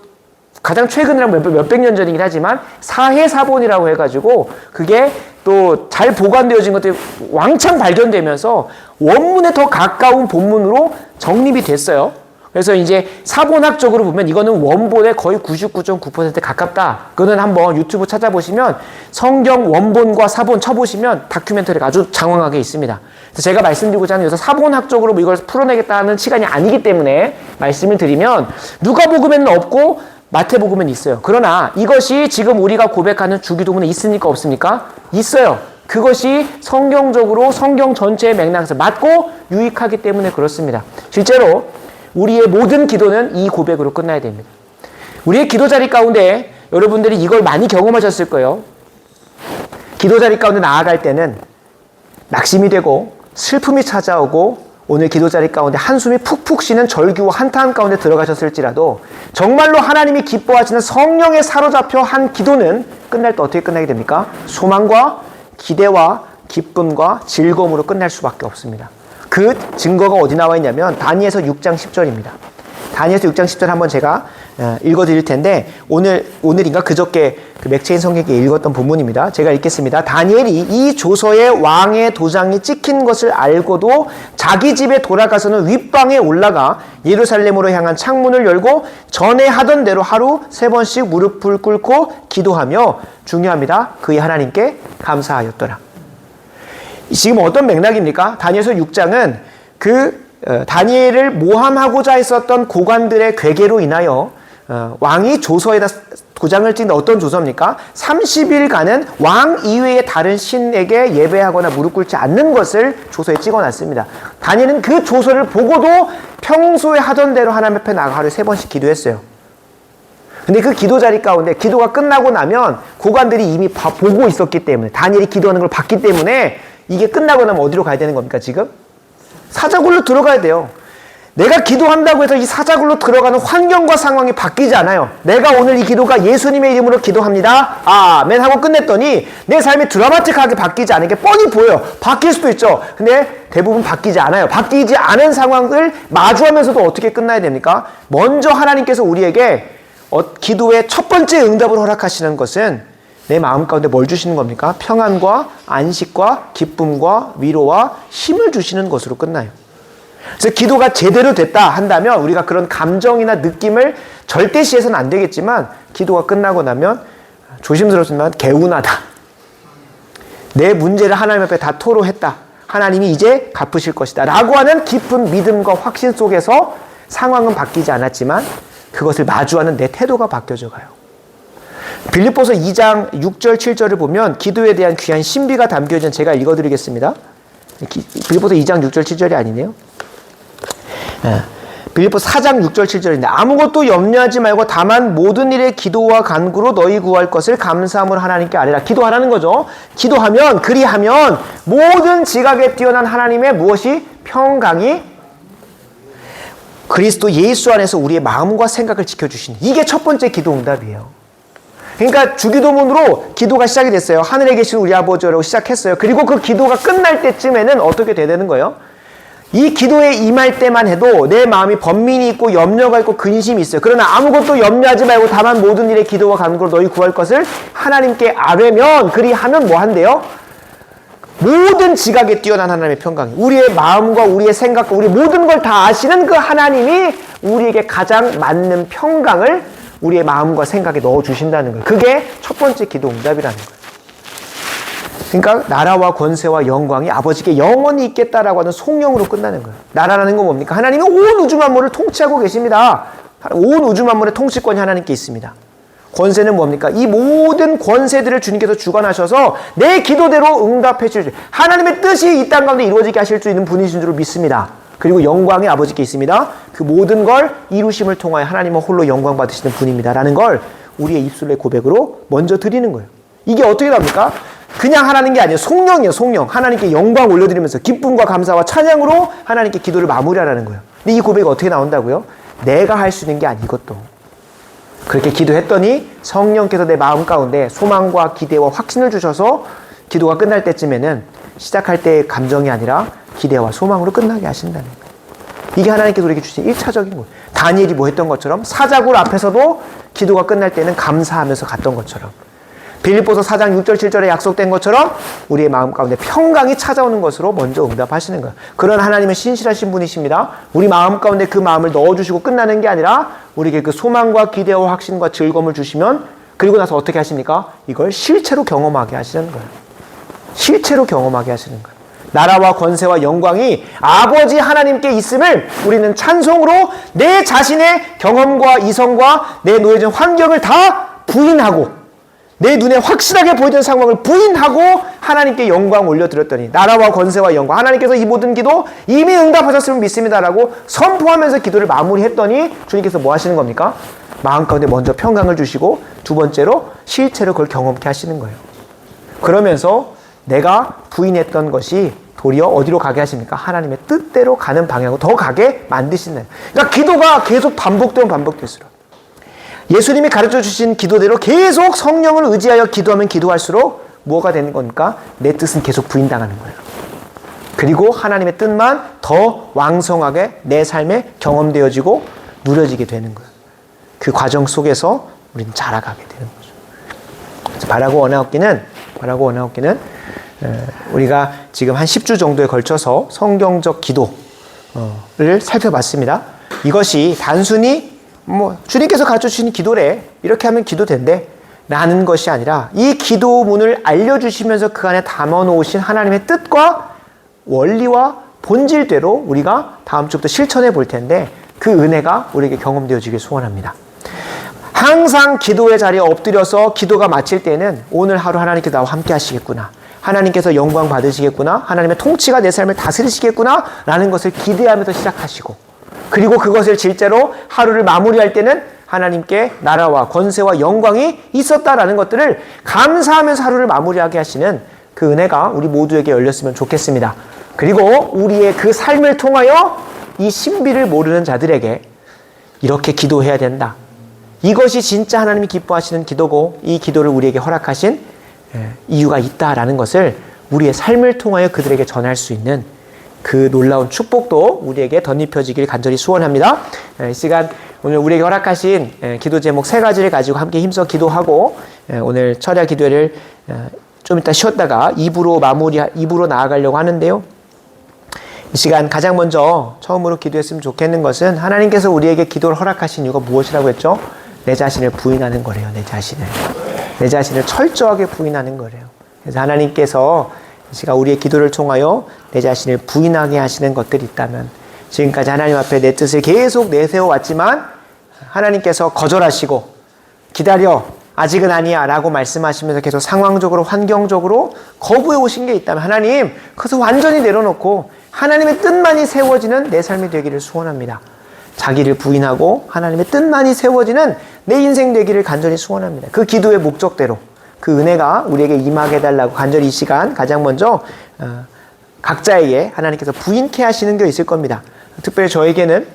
가장 최근이라면 몇백 년 전이긴 하지만 사해사본이라고 해가지고 그게 또 잘 보관되어진 것들이 왕창 발견되면서 원문에 더 가까운 본문으로 정립이 됐어요. 그래서 이제 사본학적으로 보면 이거는 원본에 거의 99.9% 가깝다. 그거는 한번 유튜브 찾아보시면 성경 원본과 사본 쳐보시면 다큐멘터리가 아주 장황하게 있습니다. 그래서 제가 말씀드리고자 하는 여기서 사본학적으로 이걸 풀어내겠다는 시간이 아니기 때문에 말씀을 드리면 누가복음에는 없고 마태복음에는 있어요. 그러나 이것이 지금 우리가 고백하는 주기도문에 있습니까? 없습니까? 있어요. 그것이 성경적으로 성경 전체의 맥락에서 맞고 유익하기 때문에 그렇습니다. 실제로 우리의 모든 기도는 이 고백으로 끝나야 됩니다. 우리의 기도자리 가운데 여러분들이 이걸 많이 경험하셨을 거예요. 기도자리 가운데 나아갈 때는 낙심이 되고 슬픔이 찾아오고 오늘 기도자리 가운데 한숨이 푹푹 쉬는 절규와 한탄 가운데 들어가셨을지라도 정말로 하나님이 기뻐하시는 성령에 사로잡혀 한 기도는 끝날 때 어떻게 끝나게 됩니까? 소망과 기대와 기쁨과 즐거움으로 끝날 수밖에 없습니다. 그 증거가 어디 나와 있냐면 다니엘서 6장 10절입니다. 다니엘서 6장 10절 한번 제가 읽어드릴 텐데 오늘인가 그저께 그 맥체인 성경에 읽었던 본문입니다. 제가 읽겠습니다. 다니엘이 이 조서에 왕의 도장이 찍힌 것을 알고도 자기 집에 돌아가서는 윗방에 올라가 예루살렘으로 향한 창문을 열고 전에 하던 대로 하루 3번씩 무릎을 꿇고 기도하며, 중요합니다, 그의 하나님께 감사하였더라. 지금 어떤 맥락입니까? 다니엘서 6장은 다니엘을 모함하고자 했었던 고관들의 괴계로 인하여 왕이 조서에다 도장을 찍는 어떤 조서입니까? 30일간은 왕 이외의 다른 신에게 예배하거나 무릎 꿇지 않는 것을 조서에 찍어놨습니다. 다니엘은 그 조서를 보고도 평소에 하던 대로 하나님 앞에 나가 하루에 3번씩 기도했어요. 근데 그 기도 자리 가운데 기도가 끝나고 나면 고관들이 이미 보고 있었기 때문에, 다니엘이 기도하는 걸 봤기 때문에 이게 끝나고 나면 어디로 가야 되는 겁니까 지금? 사자굴로 들어가야 돼요. 내가 기도한다고 해서 이 사자굴로 들어가는 환경과 상황이 바뀌지 않아요. 내가 오늘 이 기도가 예수님의 이름으로 기도합니다, 아멘 하고 끝냈더니 내 삶이 드라마틱하게 바뀌지 않은 게 뻔히 보여요. 바뀔 수도 있죠. 근데 대부분 바뀌지 않아요. 바뀌지 않은 상황을 마주하면서도 어떻게 끝나야 됩니까? 먼저 하나님께서 우리에게 기도의 첫 번째 응답을 허락하시는 것은 내 마음 가운데 뭘 주시는 겁니까? 평안과 안식과 기쁨과 위로와 힘을 주시는 것으로 끝나요. 그래서 기도가 제대로 됐다 한다면 우리가 그런 감정이나 느낌을 절대시해서는 안 되겠지만, 기도가 끝나고 나면 조심스럽지만 개운하다, 내 문제를 하나님 앞에 다 토로했다, 하나님이 이제 갚으실 것이다 라고 하는 깊은 믿음과 확신 속에서 상황은 바뀌지 않았지만 그것을 마주하는 내 태도가 바뀌어져 가요. 빌립보서 2장 6절 7절을 보면 기도에 대한 귀한 신비가 담겨진, 제가 읽어드리겠습니다. 빌립보서 2장 6절 7절이 아니네요. 빌립보서 4장 6절 7절인데, 아무것도 염려하지 말고 다만 모든 일에 기도와 간구로 너희 구할 것을 감사함으로 하나님께 아뢰라. 기도하라는 거죠. 기도하면, 그리하면 모든 지각에 뛰어난 하나님의 무엇이? 평강이 그리스도 예수 안에서 우리의 마음과 생각을 지켜주시는, 이게 첫 번째 기도 응답이에요. 그러니까 주기도문으로 기도가 시작이 됐어요. 하늘에 계신 우리 아버지라고 시작했어요. 그리고 그 기도가 끝날 때쯤에는 어떻게 돼야 되는 거예요? 이 기도에 임할 때만 해도 내 마음이 번민이 있고 염려가 있고 근심이 있어요. 그러나 아무것도 염려하지 말고 다만 모든 일에 기도와 간구로 너희 구할 것을 하나님께 아뢰면, 그리하면 뭐 한대요? 모든 지각에 뛰어난 하나님의 평강이, 우리의 마음과 우리의 생각과 우리 모든 걸 다 아시는 그 하나님이 우리에게 가장 맞는 평강을 우리의 마음과 생각에 넣어주신다는 거예요. 그게 첫 번째 기도 응답이라는 거예요. 그러니까 나라와 권세와 영광이 아버지께 영원히 있겠다라고 하는 송영으로 끝나는 거예요. 나라라는 건 뭡니까? 하나님은 온 우주 만물을 통치하고 계십니다. 온 우주 만물의 통치권이 하나님께 있습니다. 권세는 뭡니까? 이 모든 권세들을 주님께서 주관하셔서 내 기도대로 응답해 주실, 하나님의 뜻이 이 땅 가운데 이루어지게 하실 수 있는 분이신 줄 믿습니다. 그리고 영광이 아버지께 있습니다. 그 모든 걸 이루심을 통하여 하나님은 홀로 영광 받으시는 분입니다 라는 걸 우리의 입술의 고백으로 먼저 드리는 거예요. 이게 어떻게 됩니까? 그냥 하라는 게 아니에요. 송영이에요. 송영. 하나님께 영광 올려드리면서 기쁨과 감사와 찬양으로 하나님께 기도를 마무리하라는 거예요. 근데 이 고백이 어떻게 나온다고요? 내가 할 수 있는 게 아니것도. 그렇게 기도했더니 성령께서 내 마음 가운데 소망과 기대와 확신을 주셔서 기도가 끝날 때쯤에는 시작할 때의 감정이 아니라 기대와 소망으로 끝나게 하신다는 거예요. 이게 하나님께서 우리에게 주신 1차적인 거예요. 다니엘이 뭐 했던 것처럼, 사자굴 앞에서도 기도가 끝날 때는 감사하면서 갔던 것처럼, 빌립보서 4장 6절 7절에 약속된 것처럼 우리의 마음 가운데 평강이 찾아오는 것으로 먼저 응답하시는 거예요. 그런 하나님은 신실하신 분이십니다. 우리 마음 가운데 그 마음을 넣어주시고 끝나는 게 아니라 우리에게 그 소망과 기대와 확신과 즐거움을 주시면, 그리고 나서 어떻게 하십니까? 이걸 실체로 경험하게 하시는 거예요. 실체로 경험하게 하시는 거예요. 나라와 권세와 영광이 아버지 하나님께 있음을 우리는 찬송으로 내 자신의 경험과 이성과 내 놓여진 환경을 다 부인하고, 내 눈에 확실하게 보이던 상황을 부인하고 하나님께 영광 올려드렸더니, 나라와 권세와 영광, 하나님께서 이 모든 기도 이미 응답하셨음을 믿습니다라고 선포하면서 기도를 마무리했더니 주님께서 뭐 하시는 겁니까? 마음 가운데 먼저 평강을 주시고 두 번째로 실체로 그걸 경험케 하시는 거예요. 그러면서 내가 부인했던 것이 도리어 어디로 가게 하십니까? 하나님의 뜻대로 가는 방향으로 더 가게 만드시는. 그러니까 기도가 계속 반복되면 반복될수록, 예수님이 가르쳐 주신 기도대로 계속 성령을 의지하여 기도하면 기도할수록 뭐가 되는 겁니까? 내 뜻은 계속 부인당하는 거예요. 그리고 하나님의 뜻만 더 왕성하게 내 삶에 경험되어지고 누려지게 되는 거예요. 그 과정 속에서 우리는 자라가게 되는 거죠. 바라고 원하옵기는 우리가 지금 한 10주 정도에 걸쳐서 성경적 기도를 살펴봤습니다. 이것이 단순히 주님께서 가르쳐주신 기도래, 이렇게 하면 기도된대 라는 것이 아니라 이 기도문을 알려주시면서 그 안에 담아놓으신 하나님의 뜻과 원리와 본질대로 우리가 다음 주부터 실천해 볼 텐데, 그 은혜가 우리에게 경험되어지길 소원합니다. 항상 기도의 자리에 엎드려서 기도가 마칠 때는 오늘 하루 하나님께서 나와 함께 하시겠구나, 하나님께서 영광 받으시겠구나, 하나님의 통치가 내 삶을 다스리시겠구나 라는 것을 기대하면서 시작하시고, 그리고 그것을 실제로 하루를 마무리할 때는 하나님께 나라와 권세와 영광이 있었다라는 것들을 감사하면서 하루를 마무리하게 하시는 그 은혜가 우리 모두에게 열렸으면 좋겠습니다. 그리고 우리의 그 삶을 통하여 이 신비를 모르는 자들에게 이렇게 기도해야 된다, 이것이 진짜 하나님이 기뻐하시는 기도고 이 기도를 우리에게 허락하신 이유가 있다라는 것을 우리의 삶을 통하여 그들에게 전할 수 있는 그 놀라운 축복도 우리에게 덧입혀지길 간절히 소원합니다. 이 시간 오늘 우리에게 허락하신 기도 제목 3가지를 가지고 함께 힘써 기도하고 오늘 철야 기도회를 좀 이따 쉬었다가 2부로 나아가려고 하는데요. 이 시간 가장 먼저 처음으로 기도했으면 좋겠는 것은, 하나님께서 우리에게 기도를 허락하신 이유가 무엇이라고 했죠? 내 자신을 부인하는 거래요. 내 자신을 철저하게 부인하는 거래요. 그래서 하나님께서 이 시간 우리의 기도를 통하여 내 자신을 부인하게 하시는 것들이 있다면, 지금까지 하나님 앞에 내 뜻을 계속 내세워 왔지만 하나님께서 거절하시고 기다려, 아직은 아니야 라고 말씀하시면서 계속 상황적으로 환경적으로 거부해 오신 게 있다면, 하나님 그것을 완전히 내려놓고 하나님의 뜻만이 세워지는 내 삶이 되기를 소원합니다. 자기를 부인하고 하나님의 뜻만이 세워지는 내 인생 되기를 간절히 소원합니다. 그 기도의 목적대로 그 은혜가 우리에게 임하게 해달라고 간절히 이 시간 가장 먼저 각자에게 하나님께서 부인케 하시는 게 있을 겁니다. 특별히 저에게는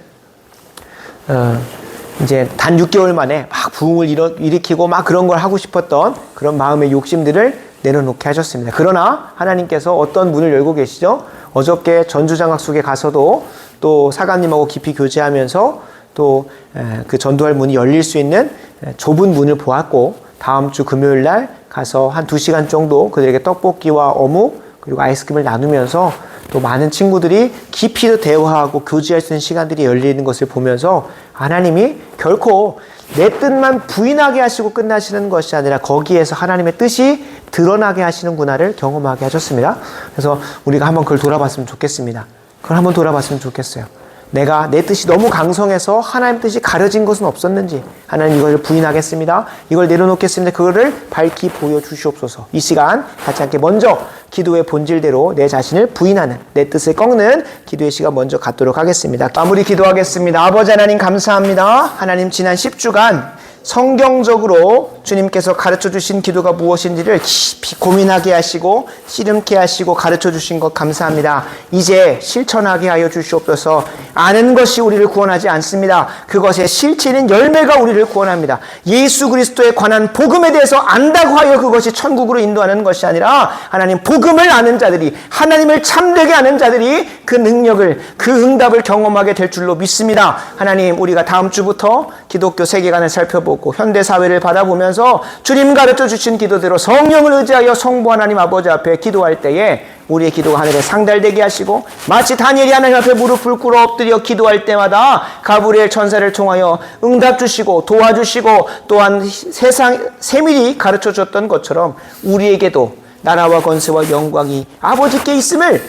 이제 단 6개월 만에 막 부흥을 일으키고 막 그런 걸 하고 싶었던 그런 마음의 욕심들을 내려놓게 하셨습니다. 그러나 하나님께서 어떤 문을 열고 계시죠? 어저께 전주장학숙에 가서도 또 사관님하고 깊이 교제하면서 또 그 전도할 문이 열릴 수 있는 좁은 문을 보았고, 다음 주 금요일 날 가서 한 2시간 정도 그들에게 떡볶이와 어묵 그리고 아이스크림을 나누면서 또 많은 친구들이 깊이 대화하고 교제할 수 있는 시간들이 열리는 것을 보면서, 하나님이 결코 내 뜻만 부인하게 하시고 끝나시는 것이 아니라 거기에서 하나님의 뜻이 드러나게 하시는구나를 경험하게 하셨습니다. 그래서 우리가 한번 그걸 돌아봤으면 좋겠습니다. 그걸 한번 돌아봤으면 좋겠어요. 내가 내 뜻이 너무 강성해서 하나님 뜻이 가려진 것은 없었는지, 하나님 이걸 부인하겠습니다, 이걸 내려놓겠습니다, 그거를 밝히 보여주시옵소서. 이 시간 같이 함께 먼저 기도의 본질대로 내 자신을 부인하는, 내 뜻을 꺾는 기도의 시간 먼저 갖도록 하겠습니다. 마무리 기도하겠습니다. 아버지 하나님 감사합니다. 하나님 지난 10주간 성경적으로 주님께서 가르쳐 주신 기도가 무엇인지를 깊이 고민하게 하시고 씨름케 하시고 가르쳐 주신 것 감사합니다. 이제 실천하게 하여 주시옵소서. 아는 것이 우리를 구원하지 않습니다. 그것의 실체는 열매가 우리를 구원합니다. 예수 그리스도에 관한 복음에 대해서 안다고 하여 그것이 천국으로 인도하는 것이 아니라, 하나님 복음을 아는 자들이, 하나님을 참되게 아는 자들이 그 능력을, 그 응답을 경험하게 될 줄로 믿습니다. 하나님, 우리가 다음 주부터 기독교 세계관을 살펴보고 현대사회를 바라보면서 주님 가르쳐 주신 기도대로 성령을 의지하여 성부 하나님 아버지 앞에 기도할 때에 우리의 기도가 하늘에 상달되게 하시고, 마치 다니엘이 하나님 앞에 무릎을 꿇어 엎드려 기도할 때마다 가브리엘 천사를 통하여 응답 주시고 도와주시고 또한 세상 세밀히 가르쳐 줬던 것처럼 우리에게도 나라와 권세와 영광이 아버지께 있음을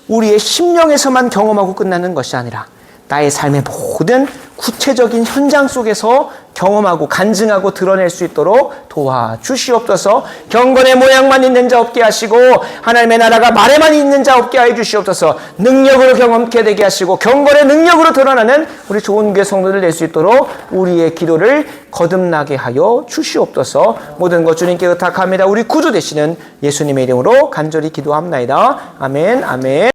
우리의 심령에서만 경험하고 끝나는 것이 아니라 나의 삶의 모든 구체적인 현장 속에서 경험하고 간증하고 드러낼 수 있도록 도와주시옵소서. 경건의 모양만 있는 자 없게 하시고 하나님의 나라가 말에만 있는 자 없게 하여 주시옵소서. 능력으로 경험케 되게 하시고 경건의 능력으로 드러나는 우리 좋은 교회 성도들 낼 수 있도록 우리의 기도를 거듭나게 하여 주시옵소서. 모든 것 주님께 의탁합니다. 우리 구주 되시는 예수님의 이름으로 간절히 기도합나이다. 아멘. 아멘.